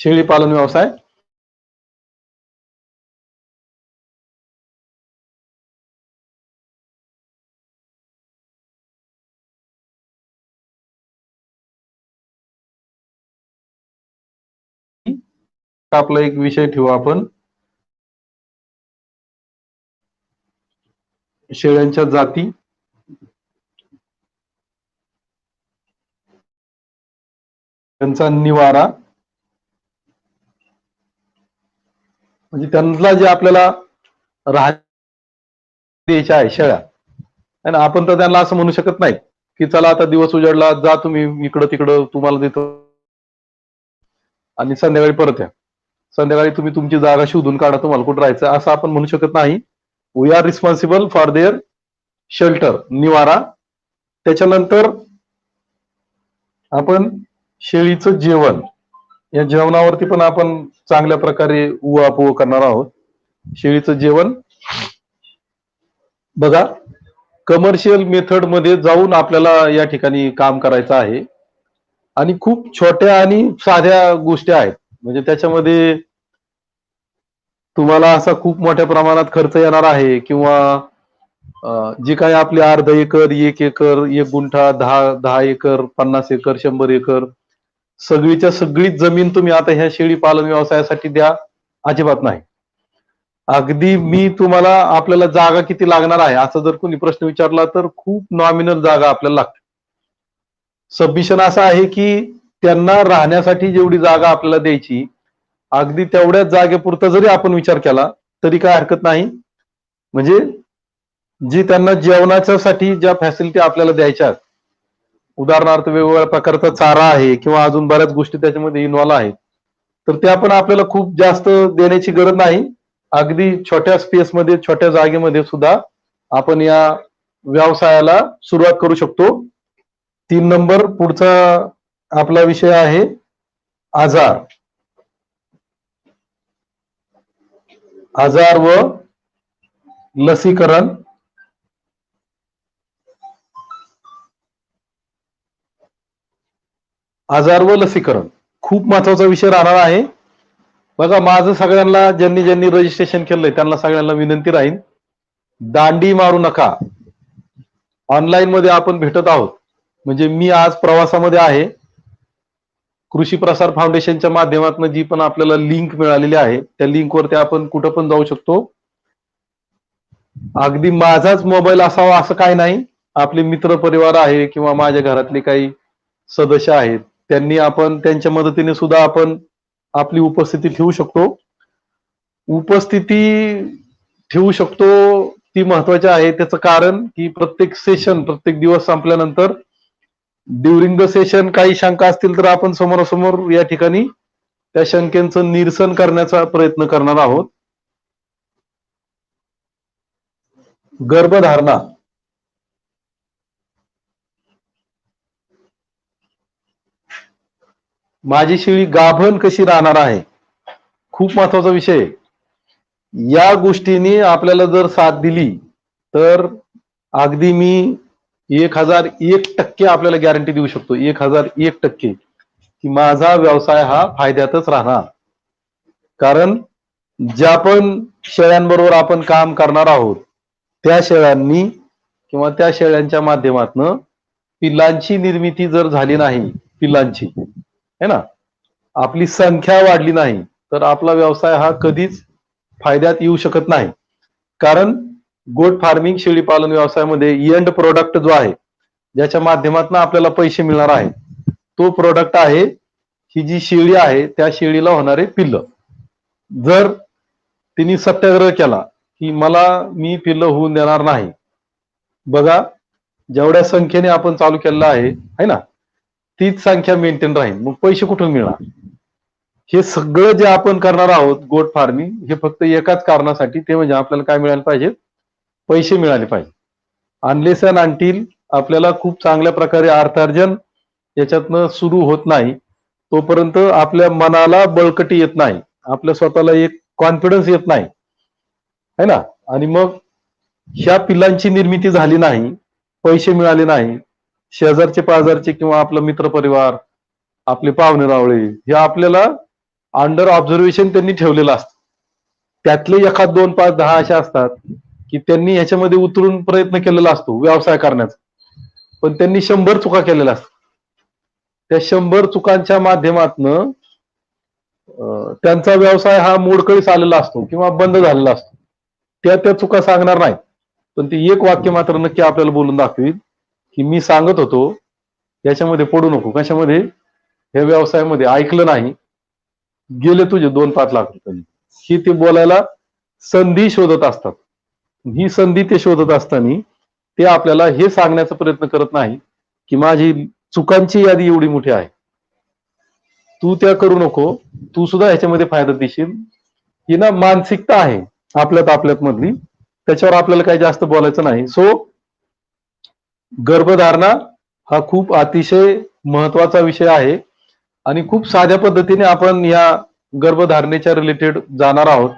शेळी पालन व्यवसाय आपला एक विषय ठेवू आपण, शेळ्यांच्या जाती, त्यांचा निवारा, म्हणजे त्यांना जे आपल्याला द्यायच्या आहे शेळ्या, आणि आपण तर त्यांना असं म्हणू शकत नाही की चला आता दिवस उजाडला, जा तुम्ही इकडं तिकडं, तुम्हाला देतो आणि संध्याकाळी परत या. संध्याकाळी तुम्ही तुमची जागा शोधून काढा, तुम्हाला कुठं राहायचं असं आपण म्हणू शकत नाही. We are responsible for their shelter, निवारा. त्याच्यानंतर आपण शेळीचं जेवण, या जेवणावरती पण आपण चांगल्या प्रकारे उहापोह करणार आहोत. शेळीचं जेवण बघा, कमर्शियल मेथड मध्ये जाऊन आपल्याला या ठिकाणी काम करायचं आहे आणि खूप छोट्या आणि साध्या गोष्टी आहेत. म्हणजे त्याच्यामध्ये तुम्हाला असा खूप मोठ्या प्रमाणात खर्च येणार आहे किंवा जी काही आपली अर्धा acre, 1 acre, 1 guntha, 10 acre, 50 acre, 100 acre, सगळीच्या सगळी जमीन तुम्ही आता ह्या शेळी पालन व्यवसायासाठी द्या, अजिबात नाही. अगदी मी तुम्हाला आपल्याला जागा किती लागणार आहे असं जर कोणी प्रश्न विचारला तर खूप नॉमिनल जागा आपल्याला लागते. सबमिशन असं आहे की त्यांना राहण्यासाठी जेवढी जागा आपल्याला द्यायची, अगदी तेवढ्याच जागेपुरता जरी आपण विचार केला तरी काय हरकत नाही. म्हणजे जी त्यांना जेवणाच्यासाठी ज्या फॅसिलिटी आपल्याला द्यायच्या, उदाहरणार्थ वेगवेगळ्या प्रकारचा चारा आहे किंवा अजून बऱ्याच गोष्टी त्याच्यामध्ये इन्व्हॉल्व आहेत, तर त्या पण आपल्याला खूप जास्त देण्याची गरज नाही. अगदी छोट्या स्पेसमध्ये, छोट्या जागेमध्ये सुद्धा आपण या व्यवसायाला सुरुवात करू शकतो. 3 नंबर पुढचा आपला विषय आहे आजार. आजार व लसीकरण. आजार व लसीकरण खूप महत्वाचा विषय राहणार आहे. बघा, माझं सगळ्यांना, ज्यांनी ज्यांनी रजिस्ट्रेशन केलंय त्यांना सगळ्यांना विनंती राहील, दांडी मारू नका. ऑनलाईन मध्ये आपण भेटत आहोत. म्हणजे मी आज प्रवासामध्ये आहे. कृषी प्रसार फाउंडेशनच्या माध्यमातून जी पण आपल्याला लिंक मिळालेली आहे त्या लिंकवरती आपण कुठं पण जाऊ शकतो. अगदी माझाच मोबाईल असावा असं काही नाही. आपले मित्र परिवार आहे किंवा माझ्या घरातले काही सदस्य आहेत, त्यांनी आपण त्यांच्या मदतीने सुद्धा आपण आपली उपस्थिती ठेवू शकतो. उपस्थिती ठेवू शकतो ती महत्वाची आहे. त्याचं कारण की प्रत्येक सेशन, प्रत्येक दिवस संपल्यानंतर ड्युरिंग द सेशन काही शंका असतील तर आपण समोरासमोर या ठिकाणी त्या शंकेचं निरसन करण्याचा प्रयत्न करणार आहोत. गर्भधारणा. माझी शेळी गाभण कशी राहणार आहे, खूप महत्वाचा विषय. या गोष्टीने आपल्याला जर साथ दिली तर अगदी मी 1001% आपल्याला गॅरंटी देऊ शकतो, 1001% की माझा व्यवसाय हा फायद्यातच राहणार. कारण ज्या पण शेळ्यांबरोबर आपण काम करणार आहोत त्या शेळ्यांनी किंवा त्या शेळ्यांच्या माध्यमातून पिल्लांची निर्मिती जर झाली नाही, पिल्लांची है ना, आपली संख्या वाढली नाही तर आपला व्यवसाय हा कधीच फायद्यात येऊ शकत नाही. कारण गोट फार्मिंग, शेळी पालन व्यवसायामध्ये एंड प्रोडक्ट जो आहे, ज्याच्या माध्यमातून आपल्याला पैसे मिळणार आहे, तो प्रोडक्ट आहे ही जी शेळी आहे त्या शेळीला होणारे पिल्ल. जर तिने सत्याग्रह केला की मी पिल्ल होऊन देणार नाही, बघा जेवढ्या संख्येने आपण चालू केलेलं आहे ना, तीच संख्या मेंटेन राहील, मग पैसे कुठून मिळणार? हे सगळं जे आपण करणार आहोत गोट फार्मिंग, हे फक्त एकाच कारणासाठी, ते म्हणजे आपल्याला काय मिळायला पाहिजे, पैसे मिळाले पाहिजे. अनलेस अँड अंटिल आपल्याला खूप चांगल्या प्रकारे अर्थार्जन याच्यातनं सुरू होत नाही तोपर्यंत आपल्या मनाला बळकटी येत नाही, आपल्या स्वतःला एक कॉन्फिडन्स येत नाही है ना. आणि मग ह्या पिल्लांची निर्मिती झाली नाही, पैसे मिळाले नाही, शेजारचे पाजारचे किंवा आपला मित्र परिवार, आपले पाहुणे रावळे हे आपल्याला अंडर ऑब्झर्वेशन त्यांनी ठेवलेलं असतं. त्यातले एखाद 2, 5, 10 असे असतात की त्यांनी ह्याच्यामध्ये उतरून प्रयत्न केलेला असतो व्यवसाय करण्याचा, पण त्यांनी 100 चुका केलेल्या असतात. त्या 100 चुकांच्या माध्यमातनं त्यांचा व्यवसाय हा मोडकळीस आलेला असतो किंवा बंद झालेला असतो. त्या चुका सांगणार नाहीत, पण ती एक वाक्य मात्र नक्की आपल्याला बोलून दाखवील की मी सांगत होतो याच्यामध्ये पडू नको. कशामध्ये? हे व्यवसायामध्ये ऐकलं नाही, गेले तुझे 2-5 लाख रुपये. ही ते बोलायला संधी शोधत असतात. ही संधी ते शोधत असताना ते आपल्याला हे सांगण्याचा प्रयत्न करत नाही की माझी चुकांची यादी एवढी मोठी आहे, तू त्या करू नको, तू सुद्धा ह्याच्यामध्ये फायदा देशील. ही ना मानसिकता आहे आपल्यात मधली, त्याच्यावर आपल्याला काही जास्त बोलायचं नाही. सो गर्भधारणा हा खूप अतिशय महत्वाचा विषय आहे आणि खूप साध्या पद्धतीने आपण या गर्भधारणेच्या रिलेटेड जाणार आहोत.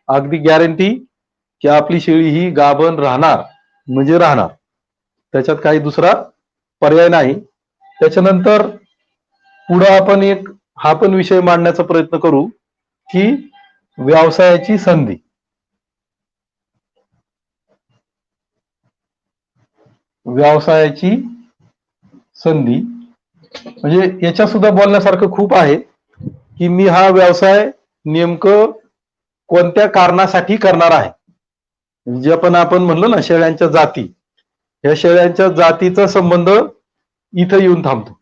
अगदी गॅरंटी की आपली शेळी ही गाभण राहणार म्हणजे राहणार, त्याच्यात काही दुसरा पर्याय नाही. त्याच्यानंतर पुढे आपण एक हा पण विषय मांडण्याचा प्रयत्न करू की व्यवसायाची संधी. व्यवसायाची संधी म्हणजे याच्या सुद्धा बोलण्यासारखं खूप आहे की मी हा व्यवसाय नेमकं कोणत्या कारणासाठी करणार आहे. जे आपण म्हणलो ना शेळ्यांच्या जाती, या शेळ्यांच्या जातीचा संबंध इथं येऊन थांबतो.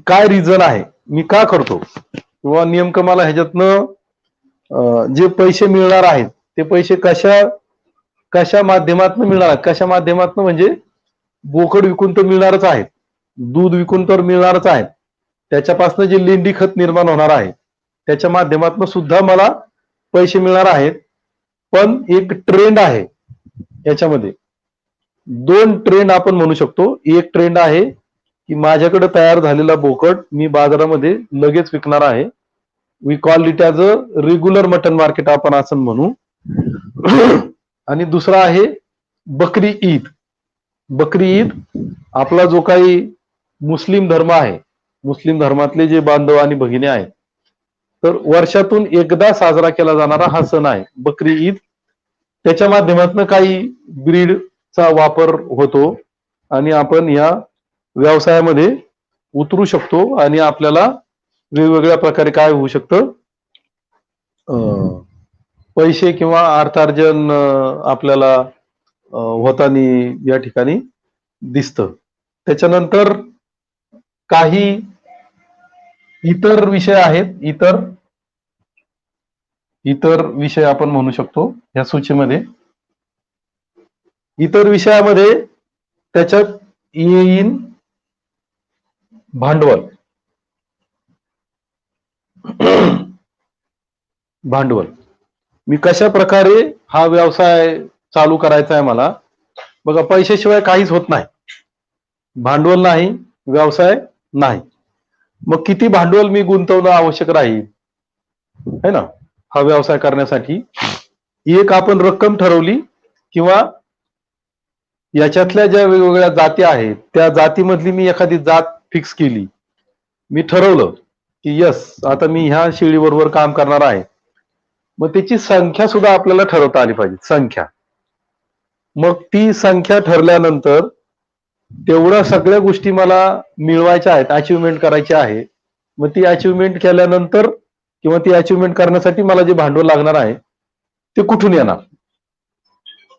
काय रिझन आहे, मी का करतो, किंवा नेमकं मला ह्याच्यातनं जे पैसे मिळणार आहेत ते पैसे कशा माध्यमातून मिळणार आहेत. कशा माध्यमातून म्हणजे बोकड विकून तर मिळणारच आहेत, दूध विकून तर मिळणारच आहेत, त्याच्यापासून जे लेंडी खत निर्माण होणार आहे त्याच्या माध्यमातून सुद्धा मला पैसे मिळणार आहेत. पण एक ट्रेंड आहे याच्यामध्ये, 2 ट्रेंड आपण म्हणू शकतो. एक ट्रेंड आहे की माझ्याकडे तयार झालेला बोकड मी बाजारामध्ये लगेच विकणार आहे. We call it as a regular mutton market आपण असं म्हणू. आणि दुसरा आहे बकरी ईद. बकरी ईद आपला जो काही मुस्लिम धर्म आहे, मुस्लिम धर्मातले जे बांधव आणि भगिनी आहेत, तर वर्षातून एकदा साजरा केला जाणारा हा सण आहे बकरी ईद. त्याच्या माध्यमातून काही ब्रीडचा वापर होतो आणि आपण या व्यवसायामध्ये उतरू शकतो आणि आपल्याला वेगवेगळ्या प्रकारे काय होऊ शकतं, पैसे किंवा अर्थार्जन आपल्याला होताना या ठिकाणी दिसतं. त्याच्यानंतर काही इतर विषय आहेत, इतर विषय आपण म्हणू शकतो या सूचीमध्ये. इतर विषयामध्ये त्याच्यात येईन भांडवल. भांडवल मी कशा प्रकारे हा व्यवसाय चालू करायचा आहे मला. बघा, पैशाशिवाय काहीच होत नाही, भांडवल नाही व्यवसाय नाही. मग किती भांडवल मी गुंतवणं आवश्यक राहील है ना हा व्यवसाय करण्यासाठी. एक आपण रक्कम ठरवली किंवा याच्यातल्या ज्या वेगवेगळ्या जाती आहेत त्या जातीमधली मी एखादी जात फिक्स केली, मी ठरवलं की यस आता मी ह्या शेळीबरोबर काम करणार आहे. मग त्याची संख्या सुद्धा आपल्याला ठरवता आली पाहिजे, संख्या. मग ती संख्या ठरल्यानंतर तेवढ्या सगळ्या गोष्टी मला मिळवायच्या आहेत, अचिव्हमेंट करायची आहे. मग ती अचिव्हमेंट केल्यानंतर किंवा ती अचिव्हमेंट करण्यासाठी मला जे भांडवल लागणार आहे ते कुठून येणार,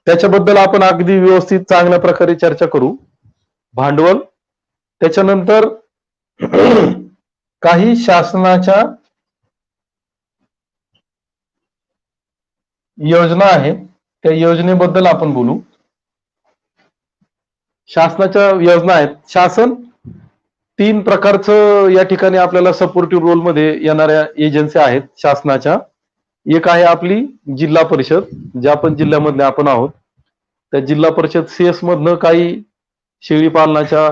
त्याच्याबद्दल आपण अगदी व्यवस्थित चांगल्या प्रकारे चर्चा करू. भांडवल, त्याच्यानंतर काही शासनाच्या योजना आहेत त्या योजनेबद्दल आपण बोलू. शासनाच्या योजना आहेत. शासन 3 प्रकारचं या ठिकाणी आपल्याला सपोर्टिव्ह रोल मध्ये येणाऱ्या एजन्सी आहेत शासनाच्या. एक आहे आपली जिल्हा परिषद, ज्या पण जिल्ह्यामधले आपण आहोत त्या जिल्हा परिषद CS मधनं काही शेळी पालनाच्या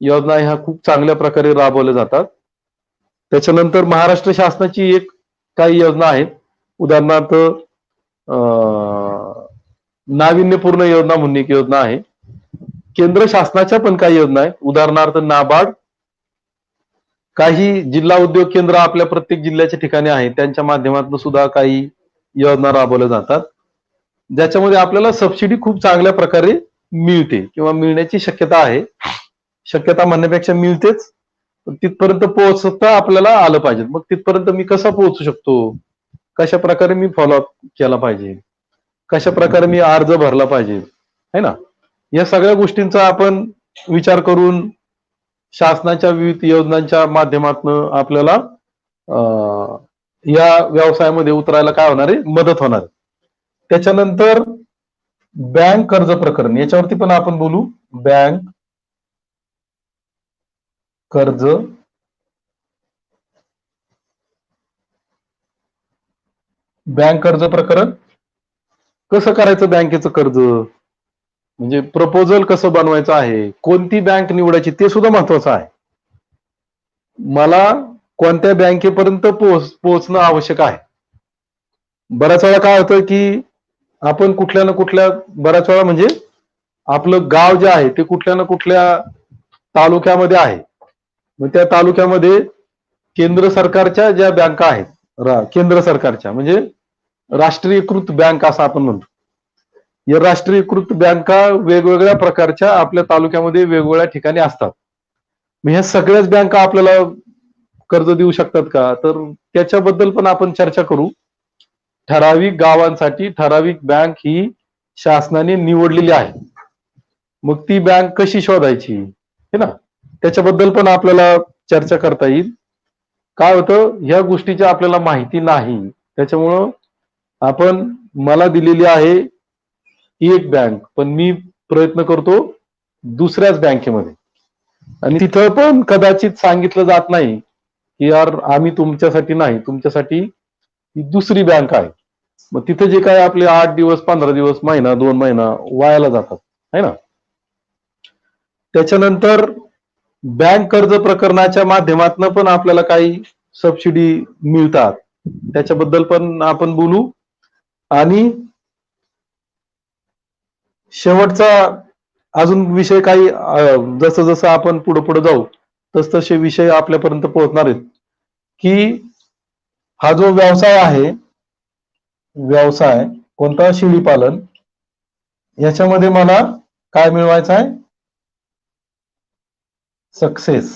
योजना ह्या खूप चांगल्या प्रकारे राबवल्या जातात. त्याच्यानंतर महाराष्ट्र शासनाची एक काही योजना आहेत, उदाहरणार्थ नाविन्यपूर्ण योजना म्हणून एक योजना आहे. केंद्र शासनाच्या पण काही योजना आहेत, उदाहरणार्थ नाबार्ड, काही जिल्हा उद्योग केंद्र आपल्या प्रत्येक जिल्ह्याच्या ठिकाणी आहे, त्यांच्या माध्यमातून सुद्धा काही योजना राबवल्या जातात, ज्याच्यामध्ये आपल्याला सबसिडी खूप चांगल्या प्रकारे मिळते किंवा मिळण्याची शक्यता आहे. शक्यता म्हणण्यापेक्षा मिळतेच, तिथपर्यंत पोहोचता आपल्याला आलं पाहिजे. मग तिथपर्यंत मी कसा पोहोचू शकतो, कशा प्रकारे मी फॉलोअप केला पाहिजे, कशा प्रकारे मी अर्ज भरला पाहिजे, है ना. या सगळ्या गोष्टींचा आपण विचार करून शासनाच्या विविध योजनांच्या माध्यमातून आपल्याला या व्यवसायामध्ये उतरायला काय होणार आहे, मदत होणार आहे. त्याच्यानंतर बँक कर्ज प्रकरण, याच्यावरती पण आपण बोलू. बँक कर्ज प्रकरण कसं करायचं, बँकेचं कर्ज म्हणजे प्रपोजल कसं बनवायचं आहे, कोणती बँक निवडायची ते सुद्धा महत्वाचं आहे. मला कोणत्या बँकेपर्यंत पोहोचणं आवश्यक आहे. बऱ्याच वेळा काय होतं की आपण कुठल्या ना कुठल्या, बऱ्याच वेळा म्हणजे आपलं गाव जे आहे ते कुठल्या ना कुठल्या तालुक्यामध्ये आहे. मग त्या तालुक्यामध्ये केंद्र सरकारच्या ज्या बँका आहेत, केंद्र सरकारच्या म्हणजे राष्ट्रीयकृत बँक असं आपण म्हणतो, या राष्ट्रीयकृत बँका वेगवेगळ्या प्रकारच्या आपल्या तालुक्यामध्ये वेगवेगळ्या ठिकाणी असतात. मग ह्या सगळ्याच बँका आपल्याला कर्ज देऊ शकतात का, तर त्याच्याबद्दल पण आपण चर्चा करू. ठराविक गावांसाठी ठराविक बँक ही शासनाने निवडलेली आहे. मग ती बँक कशी शोधायची, है ना, त्याच्याबद्दल पण आपल्याला चर्चा करता येईल. काय होतं, ह्या गोष्टीची आपल्याला माहिती नाही, त्याच्यामुळं आपण, मला दिलेली आहे एक बँक, पण मी प्रयत्न करतो दुसऱ्याच बँकेमध्ये, आणि तिथं पण कदाचित सांगितलं जात नाही की यार आम्ही तुमच्यासाठी नाही, तुमच्यासाठी ही दुसरी बँक आहे. मग तिथे जे काय आपले 8 दिवस 15 दिवस महिना 2 महिना वायाला जातात, है ना. त्याच्यानंतर बँक कर्ज प्रकरणाच्या माध्यमातून पण आपल्याला काही सबसिडी मिळतात, त्याच्याबद्दल पण आपण बोलू. आणि शेवटचा अजून विषय काही, जसं जसं आपण पुढे पुढे जाऊ तस तसे विषय आपल्यापर्यंत पोहोचणार आहेत की हा जो व्यवसाय आहे, व्यवसाय कोणता, शेळीपालन, याच्यामध्ये मला काय मिळवायचं आहे, सक्सेस.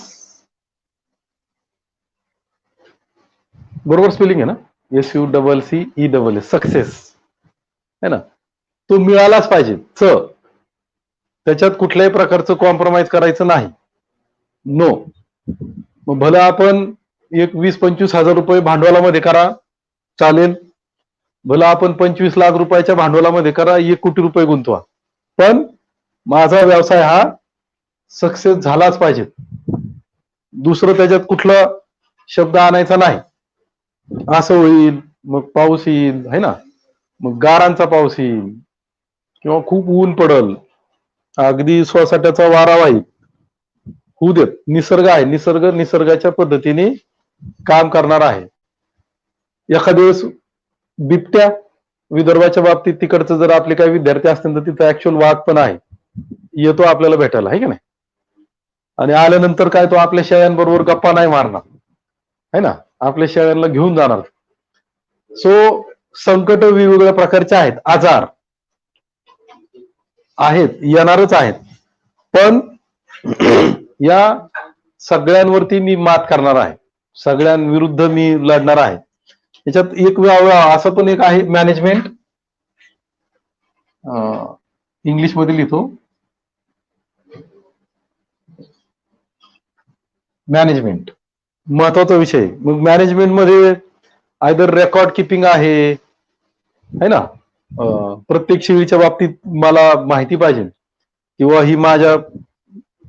बरोबर स्पेलिंग आहे ना, SUCCESS, सक्सेस, है ना. तो मिळालाच पाहिजे. त्याच्यात कुठल्याही प्रकारचं कॉम्प्रोमाइज करायचं नाही, नो. मग भलं आपण एक 20-25 हजार रुपये भांडवलामध्ये करा, चालेल. भलं आपण 25 लाख रुपयाच्या भांडवलामध्ये करा, 1 कोटी रुपये गुंतवा, पण माझा व्यवसाय हा सक्सेस झालाच पाहिजे. दुसरं त्याच्यात कुठला शब्द आणायचा नाही. असं होईल, मग पाऊस येईल, है ना, मग गारांचा पाऊस येईल किंवा खूप ऊन पडल, अगदी सोसाट्याचा वारा वाईल, होऊ देत. निसर्ग आहे, निसर्गाच्या पद्धतीने काम करणार आहे. एखाद्या वेळेस बिबट्या, विदर्भाच्या बाबतीत तिकडचं जर आपले काही विद्यार्थी असतील तर तिथं ऍक्च्युअल वाघ पण आहे, येतो आपल्याला भेटायला, आहे की नाही. आणि आल्यानंतर काय, तो आपल्या शेळ्यांबरोबर गप्पा नाही मारणार, है ना, आपल्या शेळ्यांना घेऊन जाणार. सो संकट वेगवेगळ्या प्रकारचे आहेत, आजार आहेत, येणारच आहेत, पण या सगळ्यांवरती मी मात करणार आहे, सगळ्यांविरुद्ध मी लढणार आहे. याच्यात एक असं पण एक आहे, मॅनेजमेंट, इंग्लिश मध्ये लिहितो, मॅनेजमेंट महत्वाचा विषय. मग मॅनेजमेंट मध्ये आयदर रेकॉर्ड किपिंग आहे, है ना, प्रत्येक शेळीच्या बाबतीत मला माहिती पाहिजे, किंवा ही माझ्या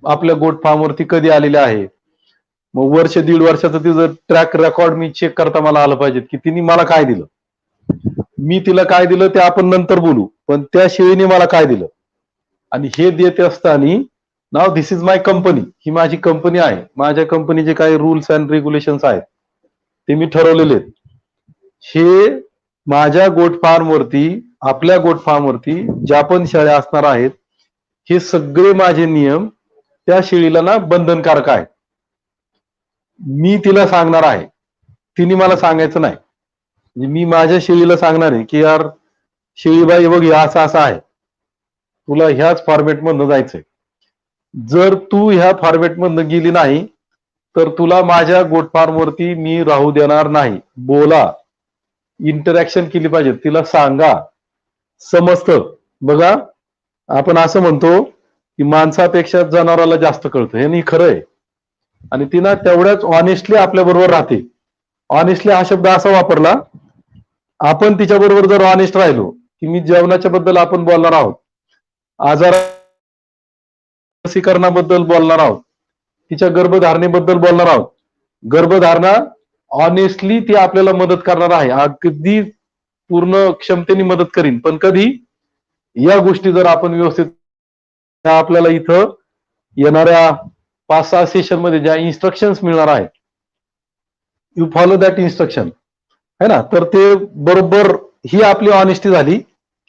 आपल्या गोट फार्मवरती कधी आलेली आहे, मग वर्ष 1.5 वर्षाचं तिचं ट्रॅक रेकॉर्ड मी चेक करता मला आलं पाहिजे की तिने मला काय दिलं, मी तिला काय दिलं ते आपण नंतर बोलू, पण त्या शेळीने मला काय दिलं. आणि हे देत असताना नाव धिस इज माय कंपनी, ही माझी कंपनी आहे, माझ्या कंपनीचे काही रूल्स अँड रेग्युलेशन्स आहेत ते मी ठरवलेले आहेत. हे माझ्या गोट फार्मवरती, आपल्या गोट फार्मवरती ज्या पण शेळ्या असणार आहेत, हे सगळे माझे नियम त्या शेळीला ना बंधनकारक आहेत. मी तिला सांगणार आहे, तिने मला सांगायचं नाही. म्हणजे मी माझ्या शेळीला सांगणार आहे की यार शेळीबाई बघ, असं असं आहे, तुला ह्याच फॉर्मॅट मधनं जायचंय. जर तू ह्या फॉर्मॅट मधनं गेली नाही तर तुला माझ्या गोट फार्म वरती मी राहू देणार नाही. बोला, इंटरॅक्शन केली पाहिजे, तिला सांगा, समजतं. बघा, आपण असं म्हणतो की माणसापेक्षा जनावराला जास्त कळतं, हे नाही खरं आहे. आणि तिनं तेवढ्याच ऑनेस्टली आपल्या बरोबर राहते. ऑनेस्टली हा शब्द असा वापरला, आपण तिच्या बरोबर जर ऑनेस्ट राहिलो की मी जेवणाच्या बद्दल आपण बोलणार आहोत, आजार लसीकरणाबद्दल बोलणार आहोत, तिच्या गर्भधारणेबद्दल बोलणार आहोत. गर्भधारणा ऑनेस्टली ती आपल्याला मदत करणार आहे, अगदी पूर्ण क्षमतेने मदत करीन. पण कधी या गोष्टी जर आपण व्यवस्थित, आपल्याला इथं येणाऱ्या 5-6 सेशन मध्ये ज्या इन्स्ट्रक्शन्स मिळणार आहेत, यू फॉलो दॅट इन्स्ट्रक्शन, है ना. तर ते बरोबर, ही आपली ऑनेस्टी झाली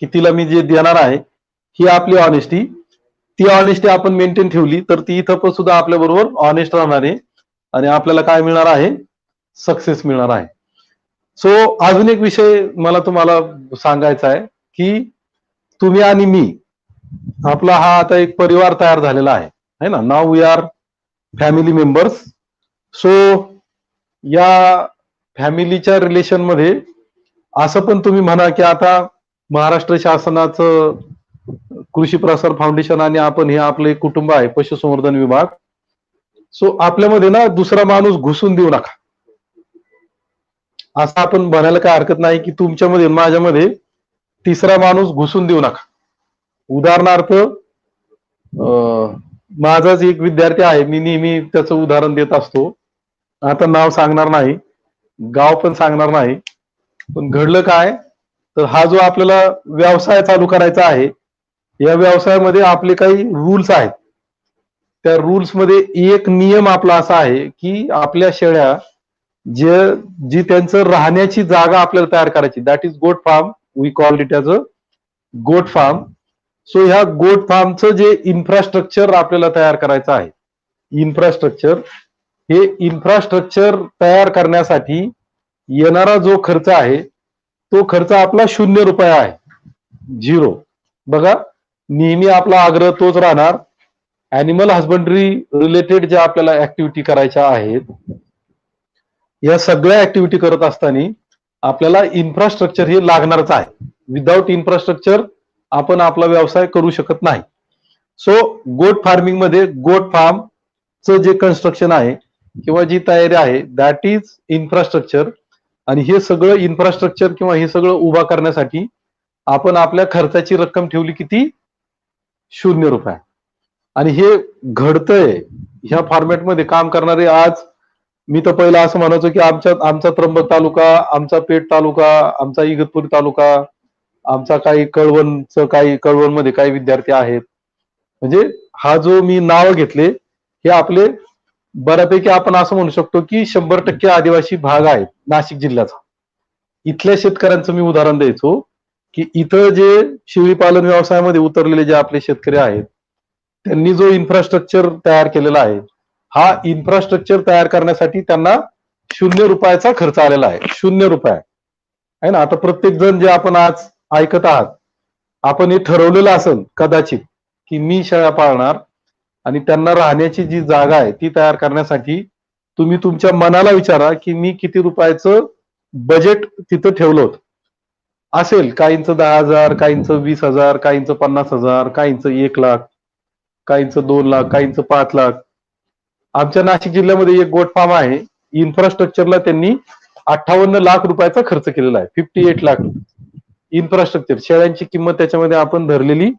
की तिला मी जे देणार आहे ही आपली ऑनेस्टी. ती ऑनेस्टी आपण मेंटेन ठेवली तर ती इथं पण सुद्धा आपल्या बरोबर ऑनेस्ट राहणार आहे आणि आपल्याला काय मिळणार आहे, सक्सेस मिळणार आहे. सो अजून एक विषय मला तुम्हाला सांगायचा आहे की तुम्ही आणि मी, आपला हा आता एक परिवार तयार झालेला आहे ना. नाव we are family members. So या फॅमिलीच्या रिलेशन मध्ये असं पण तुम्ही म्हणा की आता महाराष्ट्र शासनाचं कृषी प्रसार फाउंडेशन आणि आपण हे आपलं एक कुटुंब आहे, पशुसंवर्धन विभाग. सो आपल्यामध्ये ना दुसरा माणूस घुसून देऊ नका, असं आपण म्हणायला काय हरकत नाही की तुमच्यामध्ये माझ्यामध्ये तिसरा माणूस घुसून देऊ नका. उदाहरणार्थ, माझाच एक विद्यार्थी आहे, मी नेहमी त्याचं उदाहरण देत असतो. आता नाव सांगणार नाही, गाव पण सांगणार नाही. पण घडलं काय, तर हा जो आपल्याला व्यवसाय चालू करायचा आहे, या व्यवसायामध्ये आपले काही रूल्स आहेत. त्या रूल्स मध्ये एक नियम आपला असा आहे की आपल्या शेळ्या जी त्यांचं राहण्याची जागा आपल्याला तयार करायची, that is goat farm. We call it as a goat farm. So ह्या गोट फार्मचं जे इन्फ्रास्ट्रक्चर आपल्याला तयार करायचं आहे, इन्फ्रास्ट्रक्चर, हे इन्फ्रास्ट्रक्चर तयार करण्यासाठी येणारा जो खर्च आहे तो खर्च आपला 0 रुपये आहे, 0. बघा, नेहमी आपला आग्रह तोच राहणार, ऍनिमल हजबंड्री रिलेटेड ज्या आपल्याला ऍक्टिव्हिटी करायच्या आहेत, या सगळ्या ऍक्टिव्हिटी करत असताना आपल्याला इन्फ्रास्ट्रक्चर हे लागणारच आहे. विदाउट इन्फ्रास्ट्रक्चर आपण आपला व्यवसाय करू शकत नाही. सो गोट फार्मिंग मध्ये गोट फार्मचं जे कन्स्ट्रक्शन आहे किंवा जी तयारी आहे, दॅट इज इन्फ्रास्ट्रक्चर. आणि हे सगळं इन्फ्रास्ट्रक्चर किंवा हे सगळं उभा करण्यासाठी आपण आपल्या खर्चाची रक्कम ठेवली किती, 0 रुपये. आणि हे घडतंय ह्या फॉर्मॅटमध्ये काम करणारे. आज मी तर पहिला असं म्हणायचो की आमचा त्र्यंबक तालुका, आमचा पेठ तालुका, आमचा इगतपुरी तालुका, आमचा काही कळवण मध्ये काही विद्यार्थी आहेत. म्हणजे हा जो मी नाव घेतले हे आपले बऱ्यापैकी आपण असं म्हणू शकतो की 100% आदिवासी भाग आहेत नाशिक जिल्ह्याचा. इथल्या शेतकऱ्यांचं मी उदाहरण द्यायचो की इथं जे शेळी पालन व्यवसायामध्ये उतरलेले जे आपले शेतकरी आहेत, त्यांनी जो इन्फ्रास्ट्रक्चर तयार केलेला आहे, हा इन्फ्रास्ट्रक्चर तयार करण्यासाठी त्यांना 0 रुपयाचा खर्च आलेला आहे, 0 रुपये आहे ना. आता प्रत्येक जण जे आपण आज ऐकत आहात, आपण हे ठरवलेलं असेल कदाचित की मी शेळ्या पाळणार आणि त्यांना राहण्याची जी जागा आहे ती तयार करण्यासाठी तुम्ही तुमच्या मनाला विचारा की मी किती रुपयाचं बजेट तिथं ठेवलं होतं असेल. काहींचं 10,000, काहींचं 20,000, काहींचं 50,000, काहींचं 1,00,000, काहींचं 2,00,000, काहींचं 5,00,000. आमच्या नाशिक जिल्ह्यामध्ये एक गोट फार्म आहे, इन्फ्रास्ट्रक्चरला त्यांनी 58 लाख रुपयाचा खर्च केलेला आहे, 58 लाख इन्फ्रास्ट्रक्चर. शेळ्यांची किंमत त्याच्यामध्ये आपण धरलेली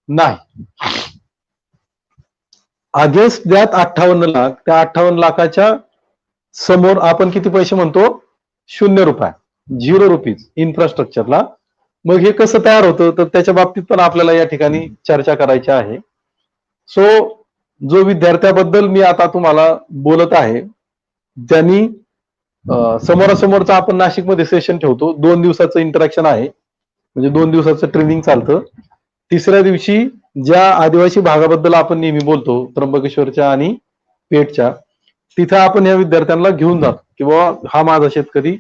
नाही. अगेन्स्ट द्यात 58 लाख, त्या 58 लाखाच्या समोर आपण किती पैसे म्हणतो, 0 रुपये, 0 रुपीज इन्फ्रास्ट्रक्चरला. मग हे कसं तयार होतं, तर त्याच्या बाबतीत पण आपल्याला या ठिकाणी चर्चा करायची आहे. सो जो विद्यार्थ्याबद्दल मी आता तुम्हाला बोलत आहे, ज्यांनी समोरासमोरचा आपण नाशिकमध्ये सेशन ठेवतो, 2 दिवसाचं इंटरॅक्शन आहे, म्हणजे 2 दिवसाचं ट्रेनिंग चालतं. तिसऱ्या दिवशी ज्या आदिवासी भागाबद्दल आपण नेहमी बोलतो, त्र्यंबकेश्वरच्या आणि पेठच्या, तिथे आपण या विद्यार्थ्यांना घेऊन जातो की बाबा हा माझा शेतकरी,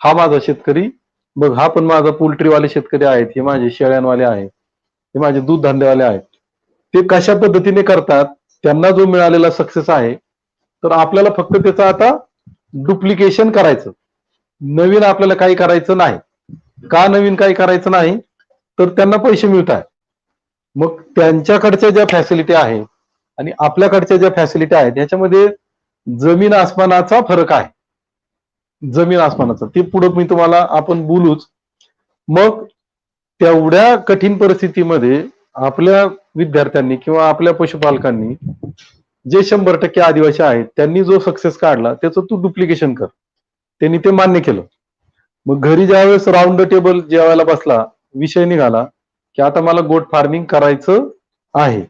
हा माझा शेतकरी, मग हा पण माझा पोल्ट्रीवाले शेतकरी आहेत, हे माझे शेळ्यांवाले आहेत, हे माझे दूध धंदेवाले आहेत. ते कशा पद्धतीने करतात, त्यांना जो मिळालेला सक्सेस आहे, तर आपल्याला फक्त त्याचं आता डुप्लिकेशन करायचं. नवीन आपल्याला काही करायचं नाही. का नवीन काही करायचं नाही? तर त्यांना पैसे मिळत आहेत. मग त्यांच्याकडच्या ज्या फॅसिलिटी आहेत आणि आपल्याकडच्या ज्या फॅसिलिटी आहेत याच्यामध्ये जमीन आसमानाचा फरक आहे. जमीन आसमानाचा. ते पुढे मी तुम्हाला आपण बोलूच. मग तेवढ्या कठीण परिस्थितीमध्ये आपल्या विद्यार्थ्यांनी किंवा आपल्या पशुपालकांनी जे 100% आदिवासी आहेत त्यांनी जो सक्सेस काढला त्याचं तू डुप्लिकेशन कर. त्यांनी ते मान्य केलं. मग घरी ज्यावेळेस राऊंड टेबल जेवायला बसला, विषय निघाला की आता मला गोट फार्मिंग करायचं आहे.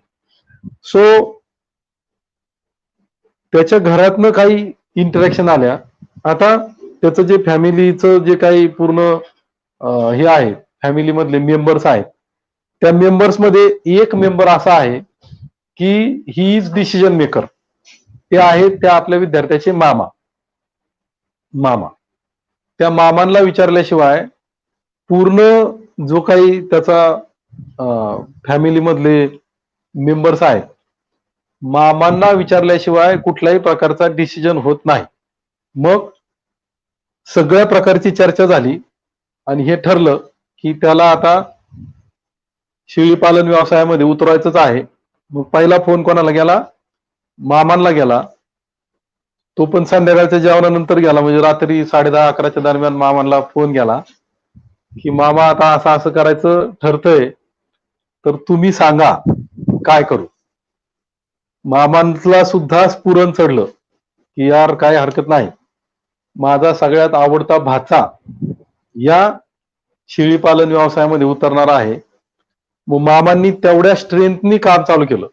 सो त्याच्या घरातनं काही इंटरॅक्शन आल्या. आता त्याचं जे फॅमिलीचं जे काही पूर्ण हे आहे, फॅमिली मधले मेंबर्स आहेत, त्या मेंबर्स मध्ये एक मेंबर असा आहे की ही इज डिसिजन मेकर. ते आहेत त्या आपल्या विद्यार्थ्याचे मामा. त्या मामांना विचारल्याशिवाय पूर्ण जो काही त्याचा फॅमिली मधले मेंबर्स आहेत, मामांना विचारल्याशिवाय कुठल्याही प्रकारचा डिसिजन होत नाही. मग सगळ्या प्रकारची चर्चा झाली आणि हे ठरलं की त्याला आता शेळी पालन व्यवसायामध्ये उतरायचंच आहे. मग पहिला फोन कोणाला गेला? मामांना गेला. तो पण संध्याकाळच्या जेवणानंतर गेला, म्हणजे रात्री 10:30-11च्या दरम्यान मामांना फोन गेला की मामा आता असं असं करायचं ठरतंय, तर तुम्ही सांगा काय करू. मामांना सुद्धा स्फुरण चढलं की यार काय हरकत नाही, माझा सगळ्यात आवडता भाचा या शेळी पालन व्यवसायामध्ये उतरणार आहे. मग मामांनी तेवढ्या स्ट्रेंथनी काम चालू केलं.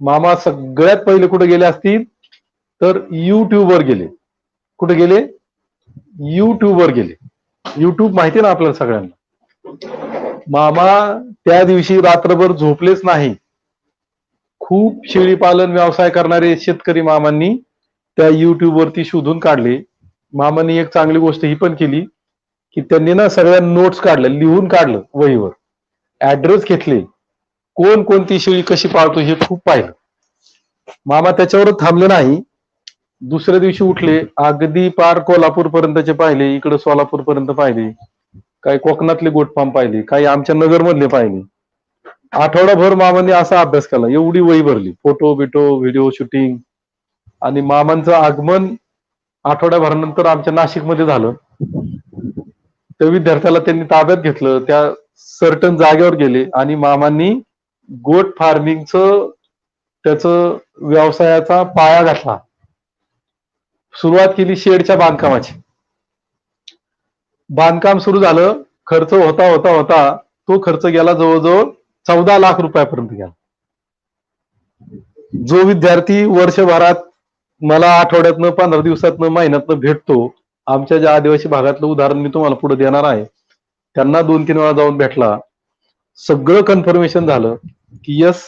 मामा सगळ्यात पहिले कुठे गेले असतील तर युट्यूबवर गेले. कुठे गेले? युट्यूबवर गेले. युट्यूब माहिती ना आपल्याला सगळ्यांना. मामा त्या दिवशी रात्रभर झोपलेच नाही. खूप शेळी पालन व्यवसाय करणारे शेतकरी मामांनी त्या युट्यूबवरती शोधून काढले. मामांनी एक चांगली गोष्ट ही पण केली की त्यांनी ना सगळ्या नोट्स काढल्या, लिहून काढलं वहीवर, ऍड्रेस घेतले, कोण कोणती शेळी कशी पाळतो हे खूप पाहिलं. मामा त्याच्यावर थांबले नाही. दुसऱ्या दिवशी उठले, अगदी पार कोल्हापूर पर्यंतचे पाहिले, इकडे सोलापूर पर्यंत पाहिले, काही कोकणातले गोट फार्म पाहिले, काही आमच्या नगर मधले पाहिले. आठवडाभर मामांनी असा अभ्यास केला, एवढी वही भरली, फोटो बिटो व्हिडिओ शूटिंग. आणि मामांचं आगमन आठवड्याभरानंतर आमच्या नाशिकमध्ये झालं. त्या विद्यार्थ्याला त्यांनी ताब्यात घेतलं, त्या सर्टन जागेवर गेले आणि मामांनी गोट फार्मिंगचं त्याचं व्यवसायाचा पाया घातला. सुरुवात केली शेडच्या बांधकामाची. बांधकाम सुरू झालं. खर्च होता होता होता तो खर्च गेला जवळजवळ 14 लाख रुपयापर्यंत गेला. जो विद्यार्थी वर्षभरात मला आठवड्यातनं, 15 दिवसातनं, महिन्यातनं भेटतो, आमच्या ज्या आदिवासी भागातलं उदाहरण मी तुम्हाला पुढे देणार आहे, त्यांना 2-3 वेळा जाऊन भेटला. सगळं कन्फर्मेशन झालं की यस,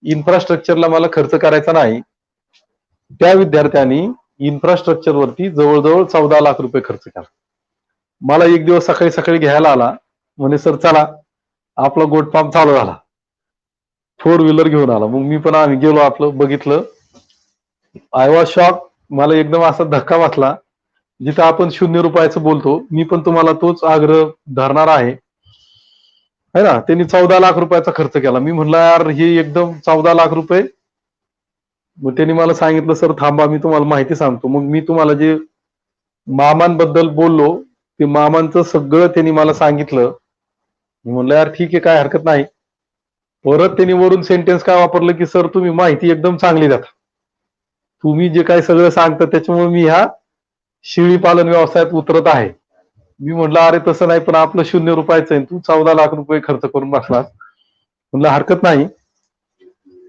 इन्फ्रास्ट्रक्चरला मला खर्च करायचा नाही. त्या विद्यार्थ्यांनी इन्फ्रास्ट्रक्चर वरती जवळजवळ 14 लाख रुपये खर्च केला. मला एक दिवस सकाळी सकाळी घ्यायला आला, म्हणे सर चला आपला गोट फार्म चालू झाला. 4 व्हीलर घेऊन आला. मग मी पण आम्ही गेलो, आपलं बघितलं. I was shock. मला एकदम असा धक्का बसला. जिथं आपण 0 रुपयाचं बोलतो, मी पण तुम्हाला तोच आग्रह धरणार आहे ना. त्यांनी 14 लाख रुपयाचा खर्च केला. मी म्हणलं यार हे एकदम 14 लाख रुपये. मग त्यांनी मला सांगितलं सर थांबा मी तुम्हाला माहिती सांगतो. मग मी तुम्हाला जे मामांबद्दल बोललो ते मामांचं सगळं त्यांनी मला सांगितलं. मी म्हणलं यार ठीक आहे, काय हरकत नाही. परत त्यांनी वरून सेंटेन्स काय वापरलं की सर तुम्ही माहिती एकदम चांगली देता, तुम्ही जे काही सगळं सांगता त्याच्यामुळे मी ह्या शेळी पालन व्यवसायात उतरत आहे. मी म्हटलं अरे तसं नाही, पण आपलं 0 रुपयाचं आहे, तू 14 लाख रुपये खर्च करून बसलास. म्हणलं हरकत नाही.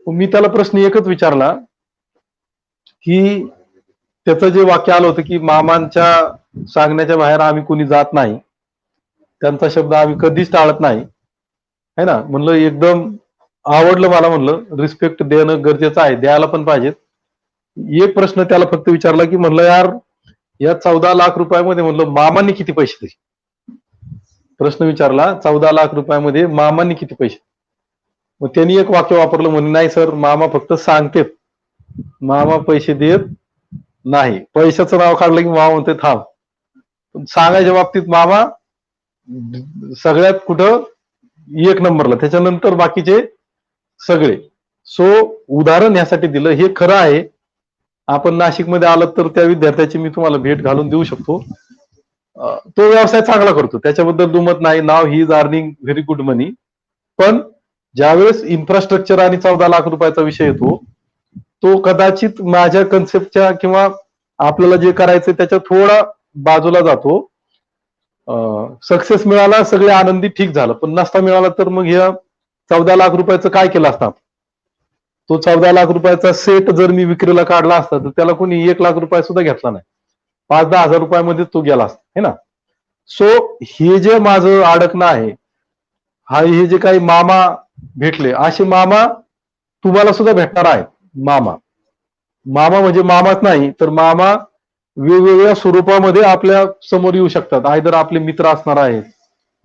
मी त्याला प्रश्न एकच विचारला की त्याचं जे वाक्य आलं होतं की मामांच्या सांगण्याच्या बाहेर आम्ही कोणी जात नाही, त्यांचा शब्द आम्ही कधीच टाळत नाही, है ना. म्हणलं एकदम आवडलं मला. म्हणलं रिस्पेक्ट देणं गरजेचं आहे, द्यायला पण पाहिजेत. एक प्रश्न त्याला फक्त विचारला की म्हणलं यार या 14 लाख रुपयामध्ये म्हणलं मामांनी किती पैसे दिले. प्रश्न विचारला 14 लाख रुपयामध्ये मामांनी किती पैसे. मग त्यांनी एक वाक्य वापरलं म्हणे नाही सर मामा फक्त सांगतेत, मामा पैसे देत नाही. पैशाचं नाव काढलं की मामा म्हणते थांब. सांगायच्या बाबतीत मामा सगळ्यात कुठं एक नंबरला, त्याच्यानंतर बाकीचे सगळे. सो उदाहरण यासाठी दिलं, हे खरं आहे. आपण नाशिकमध्ये आलात तर त्या विद्यार्थ्याची मी तुम्हाला भेट घालून देऊ शकतो. तो व्यवसाय चांगला करतो, त्याच्याबद्दल दुमत नाही. नाव he is earning very good money. पण ज्यावेळेस इन्फ्रास्ट्रक्चर आणि 14 लाख रुपयाचा विषय येतो, तो कदाचित माझ्या कन्सेप्टच्या किंवा आपल्याला जे करायचं त्याच्या थोडा बाजूला जातो. सक्सेस मिळाला, सगळे आनंदी, ठीक झालं. पण नसता मिळाला तर मग ह्या 14 लाख रुपयाचं काय केलं असतं. तो 14 लाख रुपयाचा सेट जर मी विक्रीला काढला असता तर त्याला कोणी 1 लाख रुपये सुद्धा घेतला नाही, 5-10 हजार रुपयामध्ये तो गेला असता, है ना. सो हे जे माझं अडकणं आहे, हे जे काही मामा भेटले, असे मामा तुम्हाला सुद्धा भेटणार आहेत. मामा म्हणजे मामाच नाही तर मामा वेगवेगळ्या स्वरूपामध्ये आपल्या समोर येऊ शकतात. आयदर आपले मित्र असणार आहेत,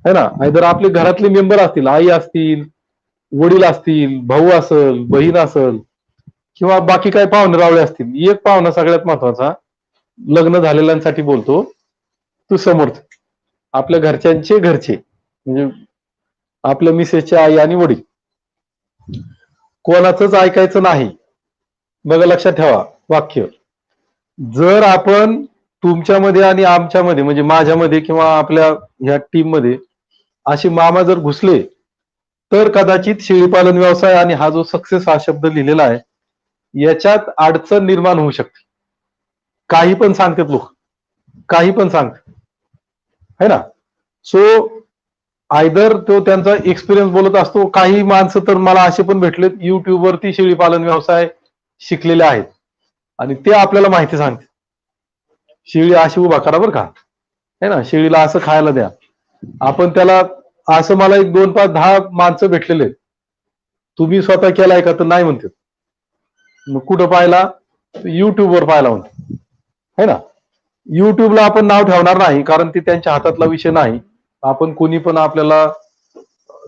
है ना, आयदर आपले घरातले मेंबर असतील, आई असतील, वडील असतील, भाऊ असेल, बहीण असेल, किंवा बाकी काही पाहुणे रावळे असतील. एक पाहुणा सगळ्यात महत्वाचा, लग्न झालेल्यांसाठी बोलतो, तू समोरच आपल्या घरच्यांचे घरचे, म्हणजे आपल्या मिसेसचे आई आणि वडील, कोणाचंच ऐकायचं नाही. बघा लक्षात ठेवा वाक्य. जर आपण तुमच्यामध्ये आणि आमच्यामध्ये, म्हणजे माझ्यामध्ये किंवा आपल्या ह्या टीम मध्ये असे मामा जर घुसले तर कदाचित शेळीपालन व्यवसाय आणि हा जो सक्सेस हा शब्द लिहिलेला आहे याच्यात अडचण निर्माण होऊ शकते. काही पण सांगतात लोक, काही पण सांगतात, है ना. सो आयदर तो त्यांचा एक्सपिरियन्स बोलत असतो. काही माणसं तर मला असे पण भेटलेत युट्यूब वरती शेळीपालन व्यवसाय शिकलेले आहेत आणि ते आपल्याला माहिती सांगते, शेळी अशी उभा करा बरं का, है ना, शेळीला असं खायला द्या. आपण त्याला असं, मला 1, 2, 5, 10 माणसं भेटलेले, तुम्ही स्वतः केलाय का तर नाही म्हणते. मग कुठं पाहिला, युट्यूबवर पाहिला म्हणते, है ना. युट्यूबला आपण नाव ठेवणार नाही कारण ते त्यांच्या हातातला विषय नाही. आपण कोणी पण आपल्याला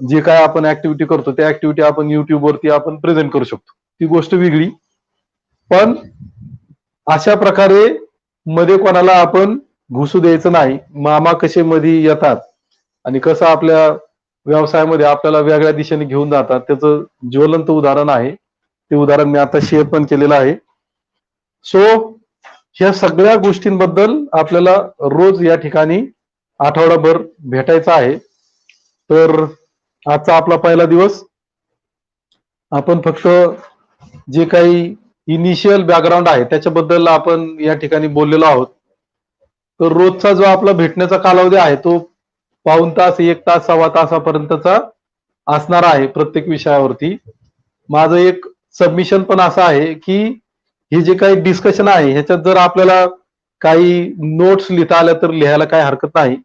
जे काय आपण ऍक्टिव्हिटी करतो त्या ऍक्टिव्हिटी आपण युट्यूबवरती आपण प्रेझेंट करू शकतो, ती गोष्ट वेगळी. पण अशा प्रकारे मध्ये कोणाला आपण घुसू द्यायचं नाही. मामा कसे मध्ये येतात आणि कसं आपल्या व्यवसायामध्ये आपल्याला वेगळ्या दिशेने घेऊन जातात त्याचं ज्वलंत उदाहरण आहे. ते उदाहरण मी आता शेअर पण केलेलं आहे. सो ह्या सगळ्या गोष्टींबद्दल आपल्याला रोज या ठिकाणी आठवडाभर भेटायचं आहे. तर आजचा आपला पहिला दिवस, आपण फक्त जे काही इनिशियल बॅकग्राऊंड आहे त्याच्याबद्दल आपण या ठिकाणी बोललेलो आहोत. तर रोजचा जो आपला भेटण्याचा कालावधी आहे तो पाऊण तास, 1 तास, सव्वा तासापर्यंतचा असणार आहे प्रत्येक विषयावरती. माझं एक सबमिशन पण असं आहे की हे जे काही डिस्कशन आहे ह्याच्यात जर आपल्याला काही नोट्स लिहिता आल्या तर लिहायला काही हरकत नाही.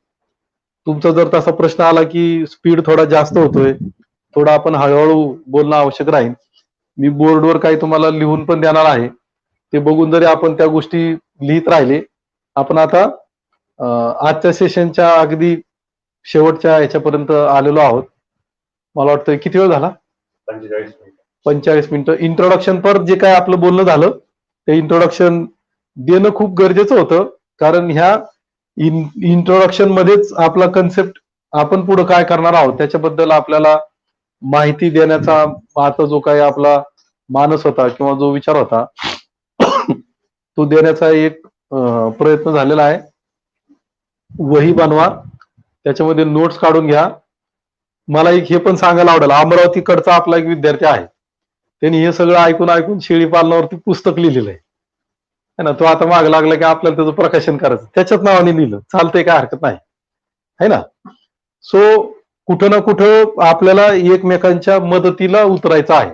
तुमचा जर तसा प्रश्न आला की स्पीड थोडा जास्त होतोय, थोडा आपण हळूहळू बोलणं आवश्यक राहील, मी बोर्डवर काही तुम्हाला लिहून पण देणार आहे. ते बघून जरी आपण त्या गोष्टी लिहित राहिले. आपण आता आजच्या सेशनच्या अगदी शेवटच्या ह्याच्यापर्यंत आलेलो आहोत. मला वाटतं किती वेळ झाला, 45 मिनिटं. इंट्रोडक्शन पर जे काय आपलं बोलणं झालं ते इंट्रोडक्शन देणं खूप गरजेचं होतं, कारण ह्या इंट्रोडक्शन मध्येच आपला कन्सेप्ट, आपण पुढे काय करणार आहोत त्याच्याबद्दल आपल्याला माहिती देण्याचा आता जो काही आपला मानस होता किंवा जो विचार होता तो देण्याचा एक प्रयत्न झालेला आहे. वही बनवा, त्याच्यामध्ये नोट्स काढून घ्या. मला एक हे पण सांगायला आवडेल, अमरावतीकडचा आपला एक विद्यार्थी आहे, त्यांनी हे सगळं ऐकून शेळी पालनावरती पुस्तक लिहिलेलं आहे, है ना. तो आता माग लागला की आपल्याला त्याचं प्रकाशन करायचं, त्याच्याच नावाने लिहिलं, चालतंय, काय हरकत नाही, है ना. सो कुठं ना कुठं आपल्याला एकमेकांच्या मदतीला उतरायचं आहे.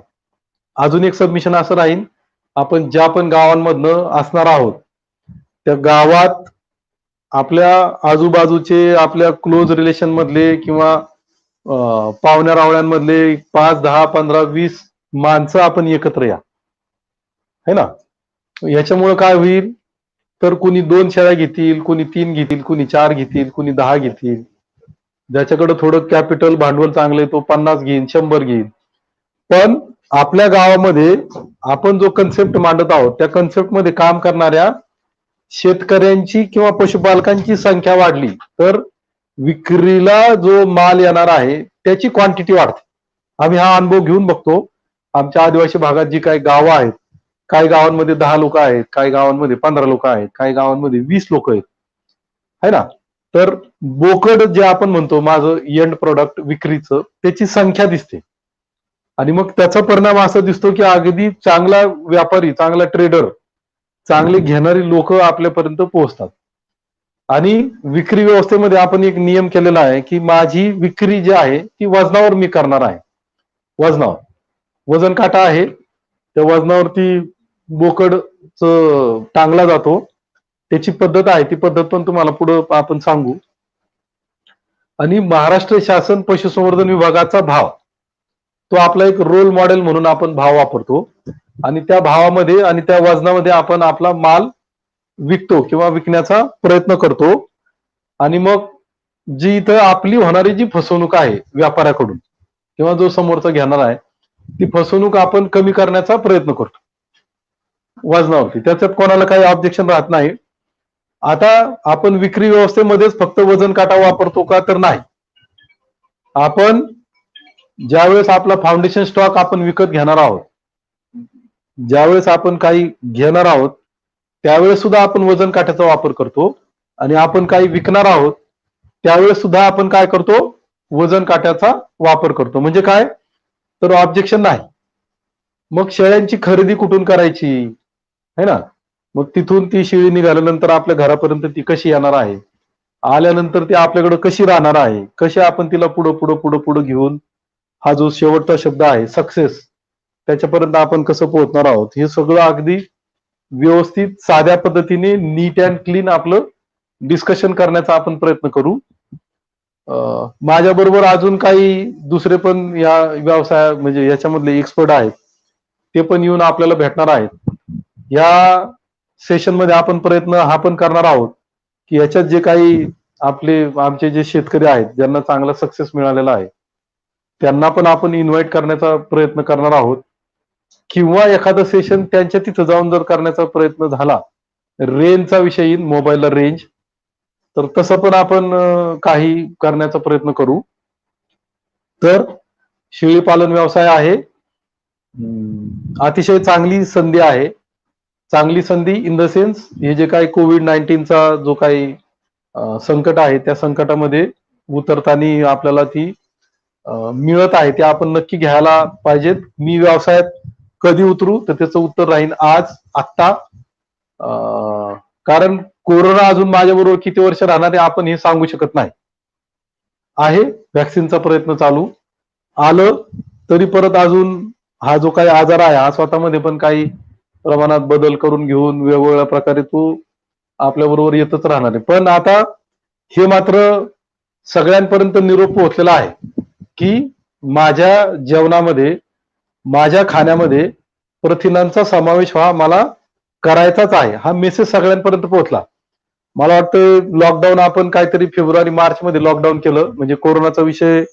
अजून एक सबमिशन असं राहील, आपण ज्या पण गावांमधनं असणार आहोत त्या गावात आपल्या आजूबाजूचे, आपल्या क्लोज रिलेशन मधले किंवा पाहुण्या रावळ्यांमधले 5, 10, 15, 20 माणसं आपण एकत्र या, है ना. याच्यामुळे काय होईल, तर कुणी 2 शेळ्या घेतील, कुणी 3 घेतील, कुणी 4 घेतील, कुणी 10 घेतील. ज्याच्याकडे थोडं कॅपिटल भांडवल चांगलं आहे तो 50 घेईल, 100 घेईल. पण आपल्या गावामध्ये आपण जो कन्सेप्ट मांडत आहोत त्या कन्सेप्ट मध्ये काम करणाऱ्या शेतकऱ्यांची किंवा पशुपालकांची संख्या वाढली तर विक्रीला जो माल येणार आहे त्याची क्वांटिटी वाढते. आम्ही हा अनुभव घेऊन बघतो. आमच्या आदिवासी भागात जी काही गावं आहेत, काही गावांमध्ये 10 लोक आहेत, काही गावांमध्ये 15 लोक आहेत, काही गावांमध्ये 20 लोक आहेत, है ना. तर बोकड जे आपण म्हणतो माझं एंड प्रोडक्ट विक्रीचं त्याची संख्या दिसते आणि मग त्याचा परिणाम असा दिसतो की अगदी चांगला व्यापारी, चांगला ट्रेडर, चांगले घेणारी लोक आपल्यापर्यंत पोहोचतात. आणि विक्री व्यवस्थेमध्ये आपण एक नियम केलेला आहे की माझी विक्री जी आहे ती वजनावर मी करणार आहे. वजनावर वजन काटा आहे त्या वजनावरती बोकड टांगला जातो. त्याची पद्धत आहे ती पद्धत पण तुम्हाला पुढे आपण सांगू. आणि महाराष्ट्र शासन पशुसंवर्धन विभागाचा भाव तो आपला एक रोल मॉडेल म्हणून आपण भाव वापरतो आणि त्या भावामध्ये आणि त्या वजनामध्ये आपण आपला माल विकतो किंवा विकण्याचा प्रयत्न करतो. आणि मग जी इथं आपली होणारी जी फसवणूक आहे व्यापाऱ्याकडून किंवा जो समोरचा घेणार आहे ती फसवणूक आपण कमी करण्याचा प्रयत्न करतो वजनावरती. त्याच्यात कोणाला काही ऑब्जेक्शन राहत नाही. आता आपण विक्री व्यवस्थेमध्येच फक्त वजन काटा वापरतो का, तर नाही. आपण ज्यावेळेस आपला फाउंडेशन स्टॉक आपण विकत घेणार आहोत, ज्यावेळेस आपण काही घेणार आहोत त्यावेळेस सुद्धा आपण वजन काट्याचा वापर करतो आणि आपण काही विकणार आहोत त्यावेळेस सुद्धा आपण काय करतो, वजन काट्याचा वापर करतो. म्हणजे काय, तर ऑब्जेक्शन नाही. मग शेळ्यांची खरेदी कुठून करायची है ना. मग तिथून ती शेळी निघाल्यानंतर आपल्या घरापर्यंत ती कशी येणार आहे, आल्यानंतर ती आपल्याकडे कशी राहणार आहे, कशी आपण तिला पुढं पुढं पुढं पुढं घेऊन हा जो शेवटचा शब्द आहे सक्सेस त्याच्यापर्यंत आपण कसं पोहोचणार आहोत, हे सगळं अगदी व्यवस्थित साध्या पद्धतीने नीट अँड क्लीन आपलं डिस्कशन करण्याचा आपण प्रयत्न करू. माझ्या बरोबर अजून काही दुसरे पण या व्यवसाय म्हणजे याच्यामधले एक्सपर्ट आहेत ते पण येऊन आपल्याला भेटणार आहेत. या सेशन मध्ये आपण प्रयत्न हा पण करणार आहोत की याच्यात जे काही आमचे जे शेतकरी आहेत ज्यांना चांगला सक्सेस मिळालेला आहे त्यांना पण आपण इन्व्हाइट करण्याचा प्रयत्न करणार आहोत. किंवा एखादं सेशन त्यांच्या तिथं जाऊन जर करण्याचा प्रयत्न झाला, रेंजचा विषय येईल, मोबाईलला रेंज, तर तसं पण आपण काही करण्याचा प्रयत्न करू. तर शेळी पालन व्यवसाय आहे अतिशय चांगली संधी आहे. चांगली संधी इन द सेन्स हे जे काही कोविड-19चा जो काही संकट आहे त्या संकटामध्ये उतरताना आपल्याला ती मिळत आहे ते आपण नक्की घ्यायला पाहिजेत. मी व्यवसायात कधी उतरू तर त्याचं उत्तर राहील आज, आत्ता. कारण कोरोना अजून माझ्याबरोबर किती वर्ष राहणार आहे आपण हे सांगू शकत नाही. आहे व्हॅक्सिनचा प्रयत्न चालू, आलं तरी परत अजून हा जो काही आजार आहे हा स्वतःमध्ये पण काही प्रमाणात बदल करून घेऊन वेगवेगळ्या प्रकारे तो आपल्याबरोबर येतच राहणार आहे. पण आता हे मात्र सगळ्यांपर्यंत निरोप पोहोचलेला आहे की माझ्या जेवणामध्ये, माझ्या खाण्यामध्ये प्रथिनांचा समावेश मला करायचाच आहे. हा मेसेज सगळ्यांपर्यंत पोहोचला. मला वाटतं लॉकडाऊन आपण काहीतरी फेब्रुवारी मार्च मध्ये लॉकडाऊन केलं, म्हणजे कोरोनाचा विषय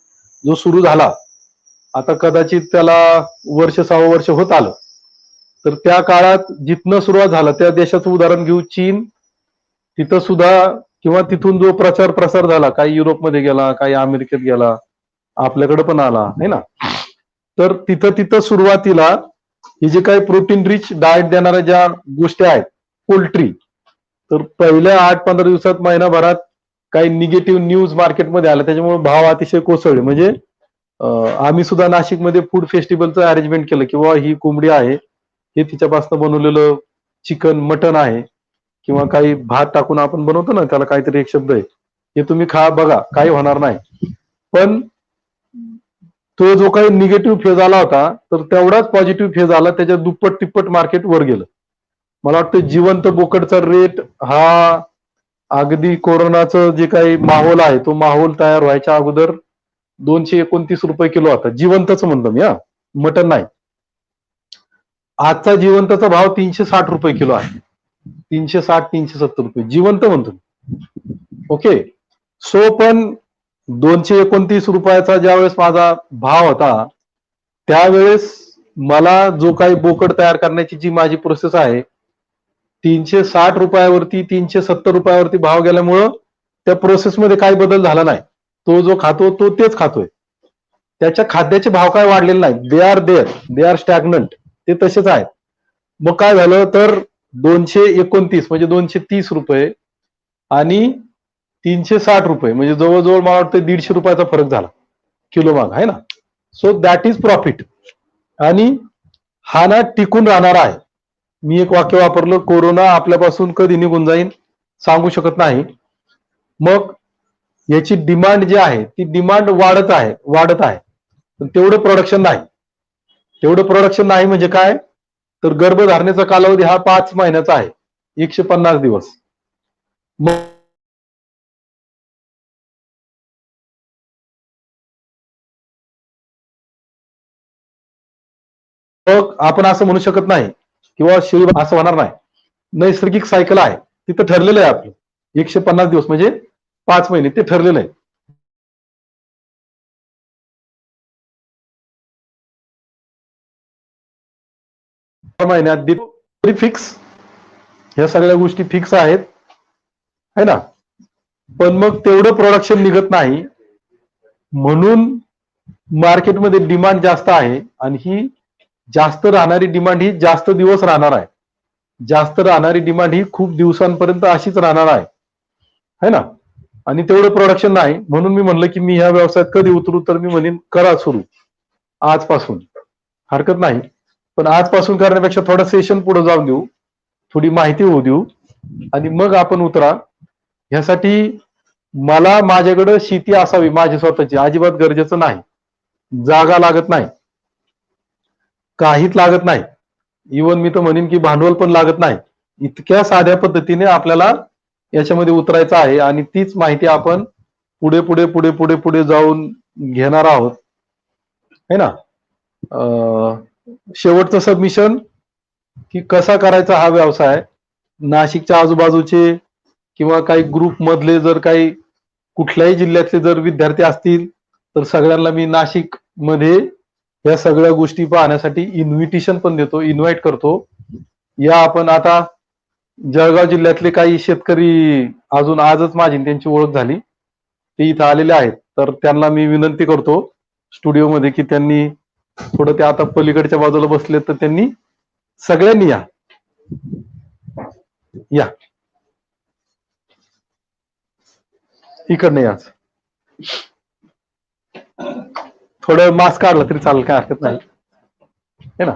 जो सुरू झाला आता कदाचित त्याला 6वं वर्ष होत आलं. तर त्या काळात जिथनं सुरुवात झाला त्या देशाचं उदाहरण घेऊ, चीन. तिथं सुद्धा किंवा तिथून जो प्रसार झाला, काही युरोपमध्ये गेला, काही अमेरिकेत गेला, आपल्याकडे पण आला है ना. तर तिथं सुरुवातीला ही जे काही प्रोटीन रिच डाएट देणाऱ्या ज्या गोष्टी आहेत, पोल्ट्री, तर पहिल्या 8-15 दिवसात, महिनाभरात काही निगेटिव्ह न्यूज मार्केटमध्ये आल्या त्याच्यामुळे भाव अतिशय कोसळले. म्हणजे आम्ही सुद्धा नाशिकमध्ये फूड फेस्टिवलचं अरेंजमेंट केलं किंवा ही कोंबडी आहे, हे तिच्यापासून बनवलेलं चिकन, मटन आहे किंवा काही भात टाकून आपण बनवतो ना, त्याला काहीतरी एक शब्द आहे, हे तुम्ही खा बघा, काही होणार नाही. पण तो जो काही निगेटिव्ह फेज आला होता तर तेवढाच पॉझिटिव्ह फेज आला, त्याच्या दुप्पट तिप्पट मार्केट वर गेलं. मला वाटतं जिवंत बोकडचा रेट हा अगदी कोरोनाचं जे काही माहोल आहे तो माहोल तयार व्हायच्या अगोदर 229 रुपये किलो होता. जिवंतच म्हणतो मी, हा, मटन नाही. आजचा जिवंतचा भाव 360 रुपये किलो आहे. 360 370 रुपये जिवंत म्हणतो. ओके. सो पण 229 रुपयाचा ज्यावेळेस माझा भाव होता त्यावेळेस मला जो काही बोकड तयार करण्याची जी माझी प्रोसेस आहे 360 रुपयावरती 370 रुपयावरती भाव गेल्यामुळं त्या प्रोसेसमध्ये काही बदल झाला नाही. तो जो खातो तो तेच खातोय. त्याच्या खाद्याचे भाव काय वाढलेले नाही. They are stagnant. ते तसेच आहेत. मग काय झालं तर 229 म्हणजे 230 रुपये आणि 360 रुपये म्हणजे जवळजवळ मला वाटतं 150 रुपयाचा फरक झाला किलो माग आहे ना. So that is profit. आणि हा ना टिकून राहणार आहे. मी एक वाक्य वापरलं, कोरोना आपल्यापासून कधी निघून जाईल सांगू शकत नाही. मग याची डिमांड जी आहे ती डिमांड वाढत आहे पण तेवढं प्रोडक्शन नाही. तेवढं प्रोडक्शन नाही म्हणजे काय तर गर्भधारणेचा कालावधी हा 5 महिन्याचा आहे, 150 दिवस. मग आपण असं म्हणू शकत नाही किंवा शेळी असं होणार नाही. नैसर्गिक सायकल आहे तिथं ठरलेलं आहे आपलं 150 दिवस म्हणजे 5 महिने ते ठरलेलं आहे. महिन्यात फिक्स, ह्या सगळ्या गोष्टी फिक्स आहेत है ना. पण मग तेवढं प्रोडक्शन निघत नाही म्हणून मार्केटमध्ये डिमांड जास्त आहे आणि ही जास्त राहणारी डिमांड ही जास्त दिवस राहणार आहे. जास्त राहणारी डिमांड ही खूप दिवसांपर्यंत अशीच राहणार आहे है ना. आणि तेवढं प्रोडक्शन नाही म्हणून मी म्हणलं की मी ह्या व्यवसायात कधी उतरू तर मी म्हणेन करा सुरू आजपासून, हरकत नाही. पण आजपासून करण्यापेक्षा थोडं सेशन पुढे जाऊन देऊ, थोडी माहिती होऊ देऊ आणि मग आपण उतरा. ह्यासाठी मला माझ्याकडे शेती असावी माझी स्वतःची अजिबात गरजेचं नाही. जागा लागत नाही, काहीच लागत नाही. इवन मी तर म्हणेन की भांडवल पण लागत नाही. इतक्या साध्या पद्धतीने आपल्याला याच्यामध्ये उतरायचं आहे आणि तीच माहिती आपण पुढे पुढे पुढे पुढे पुढे जाऊन घेणार आहोत है ना. शेवटचं सबमिशन की कसा करायचा हा व्यवसाय. नाशिकच्या आजूबाजूचे किंवा काही ग्रुप मधले जर काही कुठल्याही जिल्ह्यातले जर विद्यार्थी असतील तर सगळ्यांना मी नाशिक मध्ये या सगळ्या गोष्टी पाहण्यासाठी इन्व्हिटेशन पण देतो, इन्व्हाइट करतो. या आपण आता जळगाव जिल्ह्यातले काही शेतकरी अजून आजच माझी त्यांची ओळख झाली, ते इथं आलेले आहेत. तर त्यांना मी विनंती करतो स्टुडिओमध्ये की त्यांनी थोडं ते आता पलीकडच्या बाजूला बसले तर त्यांनी सगळ्यांनी या इकडनं या. थोडं मास्क काढलं तरी चालेल, काय हरकत नाही है ना.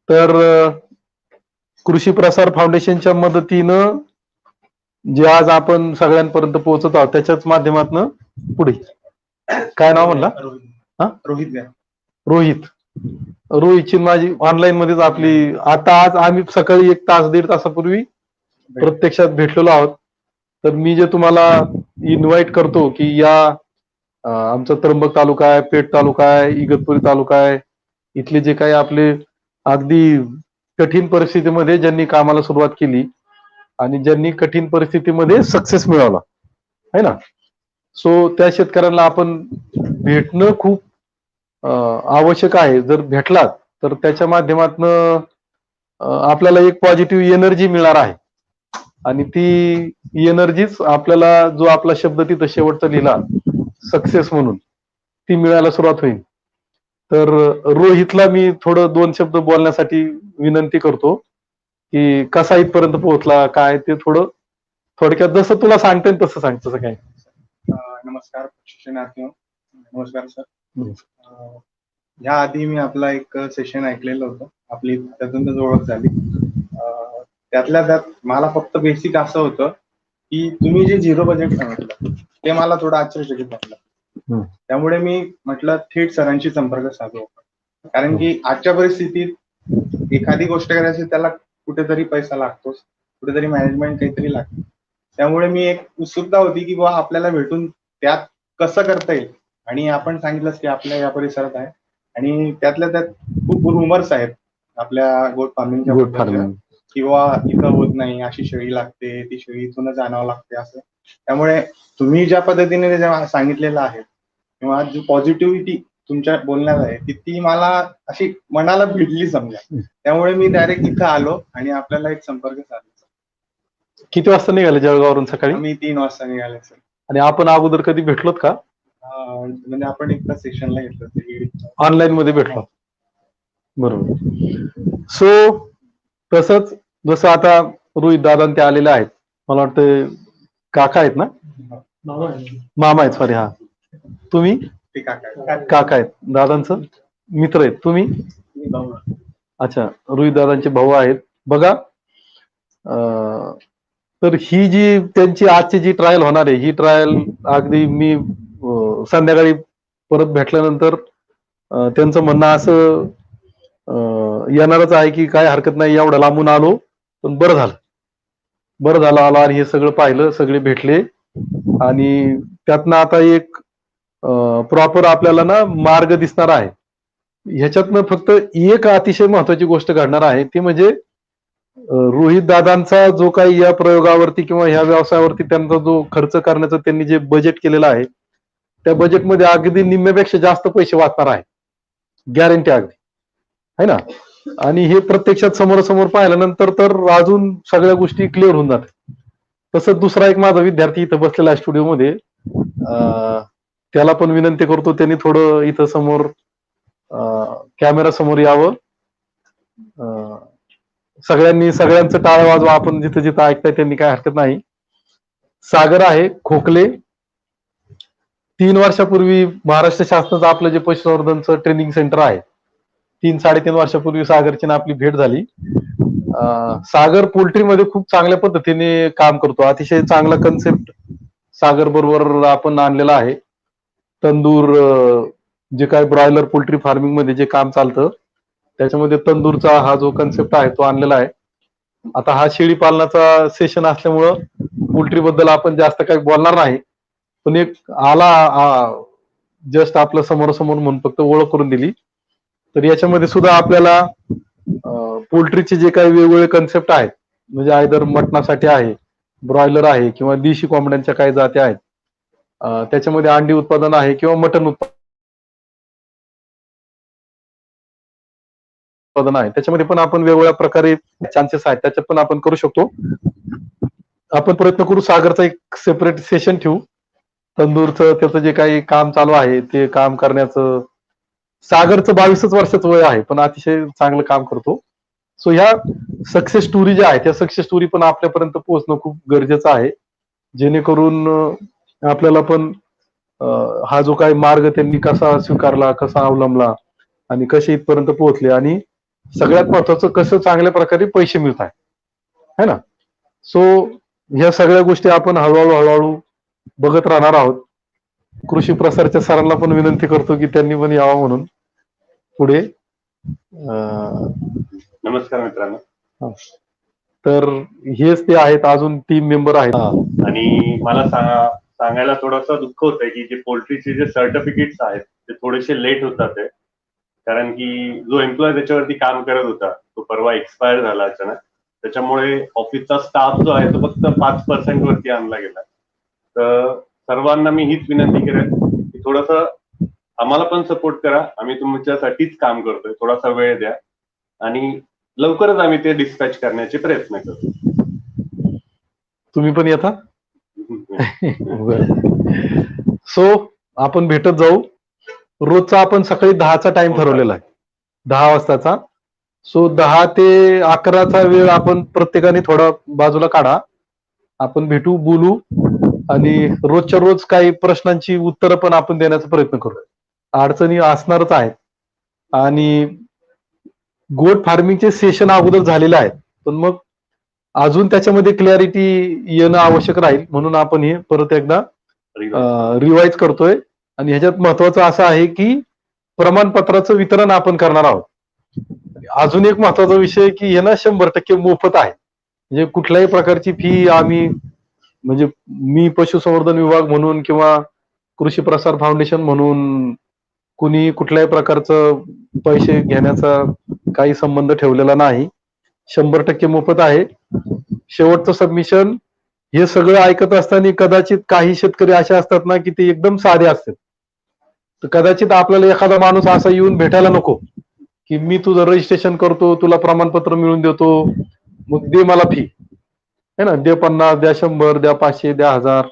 तर कृषी प्रसार फाउंडेशनच्या मदतीनं जे आज आपण सगळ्यांपर्यंत पोहोचत आहोत त्याच्याच माध्यमातून पुढे. काय नाव म्हणला? रोहितची माझी ऑनलाईन मध्येच आपली आता आज आम्ही सकाळी 1 तास 1.5 तासापूर्वी प्रत्यक्षात भेटलेलो आहोत. तर मी जे तुम्हाला इन्व्हाइट करतो की या आमचा त्र्यंबक तालुका आहे, पेठ तालुका आहे, इगतपुरी तालुका आहे, इथले जे काही आपले अगदी कठीण परिस्थितीमध्ये ज्यांनी कामाला सुरुवात केली आणि ज्यांनी कठीण परिस्थितीमध्ये सक्सेस मिळवला है ना. सो त्या शेतकऱ्यांना आपण भेटणं खूप आवश्यक आहे. जर भेटलात तर त्याच्या माध्यमातून आपल्याला एक पॉझिटिव्ह एनर्जी मिळणार आहे आणि ती एनर्जीच आपल्याला जो आपला शब्द तिथं शेवटचा लिहिला सक्सेस म्हणून ती मिळायला सुरुवात होईल. तर रोहितला मी थोडं 2 शब्द बोलण्यासाठी विनंती करतो की कसा इथपर्यंत पोहोचला काय ते थोडं थोडक्यात जसं तुला सांगता येईल तसं सांग. तसं काय. नमस्कार शिक्षणार्थी, नमस्कार सर. या आधी मी आपला एक सेशन ऐकलेलं होतं, आपली त्यातूनच ओळख झाली. त्यातल्या त्यात मला फक्त बेसिक असं होतं की तुम्ही जे 0 बजेट सांगितलं ते मला थोडं आश्चर्यचकित वाटलं. त्यामुळे मी म्हटलं थेट सरांशी संपर्क साधू, कारण की आजच्या परिस्थितीत एखादी गोष्ट करायची त्याला कुठेतरी पैसा लागतोच, कुठेतरी मॅनेजमेंट काहीतरी लागतं. त्यामुळे मी एक उत्सुकता होती की बाबा आपल्याला भेटून त्यात कसं करता येईल. आणि आपण सांगितलंच की आपल्या या परिसरात आहे आणि त्यातल्या त्यात खूप भरपूर रुमर्स आहेत आपल्या गोट फार्मिंगच्या गोट बद्दलच्या, फार्मिंग. किंवा इथं होत नाही, अशी शेळी लागते, ती शेळी इथूनच आणावं लागते असं. त्यामुळे तुम्ही ज्या पद्धतीने ते सांगितलेलं आहे किंवा जी पॉझिटिव्हिटी तुमच्या बोलण्यात आहे ती मला अशी मनाला भिडली समजा. त्यामुळे मी डायरेक्ट इथं आलो आणि आपल्याला एक संपर्क साधला. किती वाजता निघाले जळगाववरून सकाळी? आम्ही 3 वाजता निघाले सर. आणि आपण अगोदर कधी भेटलोत का? म्हणजे आपण एकदा सेशनला घेतलं, ऑनलाईन मध्ये भेटलो. बरोबर. सो तसंच जसं आता रोहित दादा ते आलेले आहेत, मला वाटतं काका आहेत ना? मामा आहेत, सॉरी. हा, तुम्ही ते काका काका आहेत, दादांचं मित्र आहेत. तुम्ही? अच्छा, रोहित दादांचे भाऊ आहेत. बघा, तर ही जी त्यांची आजची जी ट्रायल होणार आहे, ही ट्रायल अगदी मी संध्याकाळी परत भेटल्यानंतर त्यांचं म्हणणं असं येणारच आहे की काय हरकत नाही, एवढं लांबून आलो पण बरं झालं आलो आणि हे सगळं पाहिलं, सगळे भेटले आणि त्यातनं आता एक प्रॉपर आपल्याला ना मार्ग दिसणार आहे. ह्याच्यातनं फक्त एक अतिशय महत्वाची गोष्ट घडणार आहे, ती म्हणजे रोहित दादांचा जो काही या प्रयोगावरती किंवा ह्या व्यवसायावरती त्यांचा जो खर्च करण्याचं त्यांनी जे बजेट केलेलं आहे, त्या बजेटमध्ये अगदी निम्म्यापेक्षा जास्त पैसे वाचणार आहे, गॅरंटी अगदी, है ना. आणि हे प्रत्यक्षात समोरासमोर पाहिल्यानंतर तर अजून सगळ्या गोष्टी क्लिअर होऊन जातात. तसंच दुसरा एक माझा विद्यार्थी इथं बसलेला आहे स्टुडिओमध्ये, त्याला पण विनंती करतो त्यांनी थोडं इथं समोर कॅमेरा समोर यावं. सगळ्यांचं टाळ्या वाजवा, आपण जिथं जिथं ऐकताय त्यांनी काय हरकत नाही. सागर आहे खोकले. 3 वर्षापूर्वी महाराष्ट्र शासनाचं आपलं जे पशुसंवर्धनचं ट्रेनिंग सेंटर आहे, 3-3.5 वर्षापूर्वी सागरची ना आपली भेट झाली. सागर पोल्ट्रीमध्ये खूप चांगल्या पद्धतीने काम करतो. अतिशय चांगला कन्सेप्ट सागर बरोबर आपण आणलेला आहे. तंदूर, जे काय ब्रॉयलर पोल्ट्री फार्मिंग मध्ये जे काम चालतं त्याच्यामध्ये तंदूरचा हा जो कन्सेप्ट आहे तो आणलेला आहे. आता हा शेळी पालनाचा सेशन असल्यामुळं पोल्ट्री बद्दल आपण जास्त काही बोलणार नाही, पण एक आला जस्ट आपलं समोरासमोर म्हणून फक्त ओळख करून दिली. तर याच्यामध्ये सुद्धा आपल्याला पोल्ट्रीचे जे काही वेगवेगळे कन्सेप्ट आहेत, म्हणजे आयदर मटणासाठी आहे, ब्रॉयलर आहे किंवा देशी कोंबड्यांच्या काही जाती आहेत, त्याच्यामध्ये अंडी उत्पादन आहे किंवा मटण उत्पादन आहे, त्याच्यामध्ये पण आपण वेगवेगळ्या प्रकारे चान्सेस आहेत, त्याच्यात पण आपण करू शकतो. आपण प्रयत्न करू सागरचा एक सेपरेट सेशन ठेवू. तंदूरचं त्याचं जे काही काम चालू आहे ते काम करण्याचं. सागरचं 22 वर्षाचं वय आहे, पण अतिशय चांगलं काम करतो. सो ह्या सक्सेस स्टोरी ज्या आहेत त्या सक्सेस स्टोरी पण आपल्यापर्यंत पोहोचणं खूप गरजेचं आहे, जेणेकरून आपल्याला पण हा जो काही मार्ग त्यांनी कसा स्वीकारला, कसा अवलंबला आणि कसे इथपर्यंत पोहोचले आणि सगळ्यात महत्वाचं कसं चांगल्या प्रकारे पैसे मिळत आहे, है ना. सो ह्या सगळ्या गोष्टी आपण हळूहळू बघत राहणार आहोत. कृषी प्रसारच्या सरांना पण विनंती करतो की त्यांनी पण यावं म्हणून पुढे. नमस्कार मित्रांनो. तर हेच ते आहेत, अजून टीम मेंबर आहेत. आणि मला सांगायला थोडंसं दुःख होतंय की जे पोल्ट्रीचे जे सर्टिफिकेट्स आहेत ते थोडेसे लेट होतात आहे, कारण की जो एम्प्लॉय त्याच्यावरती काम करत होता तो परवा एक्सपायर झाला अचानक. त्याच्यामुळे ऑफिसचा स्टाफ जो आहे तो फक्त 5% वरती आणला गेला. तर सर्वांना मी हीच विनंती करेन की थोडंसं आम्हाला पण सपोर्ट करा, आम्ही तुमच्यासाठीच काम करतोय, थोडासा वेळ द्या आणि लवकरच आम्ही ते डिस्पॅच करण्याचे प्रयत्न करू. तुम्ही पण येता? सो आपण भेटत जाऊ. रोजचा आपण सकाळी 10चा टाइम ठरवलेला आहे, 10 वाजताचा. सो 10 ते 11चा वेळ आपण प्रत्येकाने थोडा बाजूला काढा, आपण भेटू, बोलू आणि रोजच्या रोज काही प्रश्नांची उत्तरं पण आपण देण्याचा प्रयत्न करू. अडचणी असणारच आहेत आणि गोट फार्मिंगचे सेशन अगोदर झालेले आहेत, पण मग अजून त्याच्यामध्ये क्लॅरिटी येणं आवश्यक राहील, म्हणून आपण हे परत एकदा रिवाइज करतोय. आणि ह्याच्यात महत्वाचं असं आहे की प्रमाणपत्राचं वितरण आपण करणार आहोत. अजून एक महत्वाचा विषय की हे ना 100% मोफत आहे, म्हणजे कुठल्याही प्रकारची फी आम्ही, म्हणजे मी पशुसंवर्धन विभाग म्हणून किंवा कृषी प्रसार फाउंडेशन म्हणून कुणी कुठल्याही प्रकारचं पैसे घेण्याचा काही संबंध ठेवलेला नाही. 100% मोफत आहे. शेवटचं सबमिशन हे सगळं ऐकत असताना कदाचित काही शेतकरी असे असतात ना की ते एकदम साधे असतात. तर कदाचित आपल्याला एखादा माणूस असा येऊन भेटायला नको की मी तुझं रजिस्ट्रेशन करतो, तुला प्रमाणपत्र मिळवून देतो, मग दे मला फी, है ना, दे 50, द्या 100, द्या 500, द्या 1000,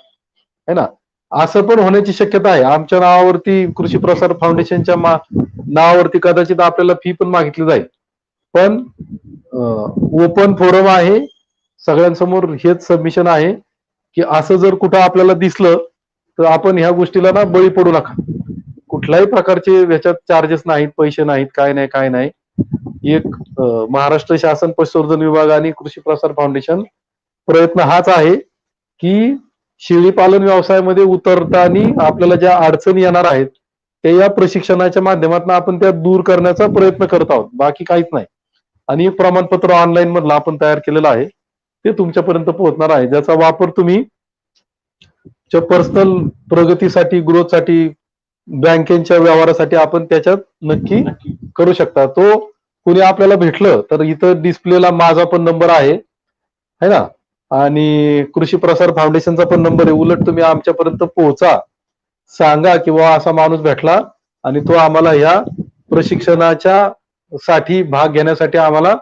है ना. असं पण होण्याची शक्यता आहे. आमच्या नावावरती कृषी प्रसार फाउंडेशनच्या नावावरती कदाचित आपल्याला फी पण मागितली जाईल. पण ओपन फोरम आहे, सगळ्यांसमोर हेच सबमिशन आहे की असं जर कुठं आपल्याला दिसलं तर आपण ह्या गोष्टीला ना बळी पडू नका. कुठल्याही प्रकारचे ह्याच्यात चार्जेस नाहीत, पैसे नाहीत, काय नाही. एक महाराष्ट्र शासन पशुसंवर्धन विभाग आणि कृषी प्रसार फाउंडेशन प्रयत्न हाच आहे की शेळी पालन व्यवसायामध्ये उतरताना आपल्याला ज्या अडचणी येणार आहेत ते या प्रशिक्षणाच्या माध्यमातून आपण त्या दूर करण्याचा प्रयत्न करत आहोत, बाकी काहीच नाही. आणि एक प्रमाणपत्र ऑनलाईन मधलं आपण तयार केलेलं आहे, ते तुमच्यापर्यंत पोहोचणार आहे, ज्याचा वापर तुम्ही पर्सनल प्रगतीसाठी, ग्रोथसाठी, बँकेच्या व्यवहारासाठी आपण त्याच्यात नक्की करू शकता. तो कुणी आपल्याला भेटलं तर इथं डिस्प्लेला माझा पण नंबर आहे ना, आणि कृषी प्रसार फाउंडेशनचा पण नंबर आहे. उलट तुम्ही आमच्यापर्यंत पोहोचा, सांगा किंवा असा माणूस भेटला आणि तो आम्हाला ह्या प्रशिक्षणाच्या साठी भाग घेण्यासाठी आम्हाला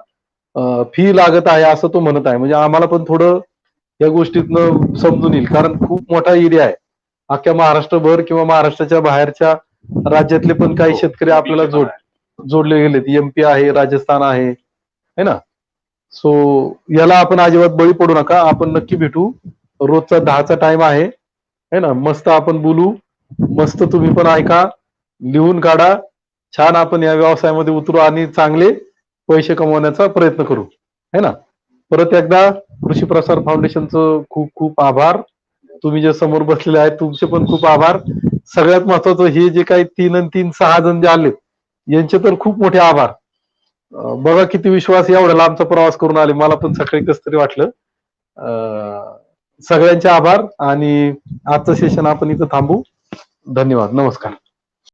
फी लागत आहे असं तो म्हणत आहे. म्हणजे आम्हाला पण थोडं या गोष्टीतनं समजून येईल, कारण खूप मोठा एरिया आहे. अख्ख्या महाराष्ट्रभर किंवा महाराष्ट्राच्या बाहेरच्या राज्यातले पण काही शेतकरी आपल्याला जोडले गेलेत. MP आहे, राजस्थान आहे, है ना. सो याला आपण अजिबात बळी पडू नका. आपण नक्की भेटू. रोजचा 10चा टाइम आहे, है ना. मस्त आपण बोलू, मस्त तुम्ही पण ऐका, लिहून काढा. छान आपण या व्यवसायामध्ये उतरू आणि चांगले पैसे कमवण्याचा प्रयत्न करू, है ना. परत एकदा कृषी प्रसार फाउंडेशनचं खूप खूप आभार. तुम्ही जे समोर बसलेले आहेत तुमचे पण खूप आभार. सगळ्यात महत्वाचं हे जे काही 3 आणि 3 6 जण जे आलेत यांचे तर खूप मोठे आभार. बघा किती विश्वास, एवढा लांबचा प्रवास करून आले. मला पण सकाळी कसं तरी वाटलं. सगळ्यांचे आभार आणि आजचं सेशन आपण इथं थांबू. धन्यवाद. नमस्कार.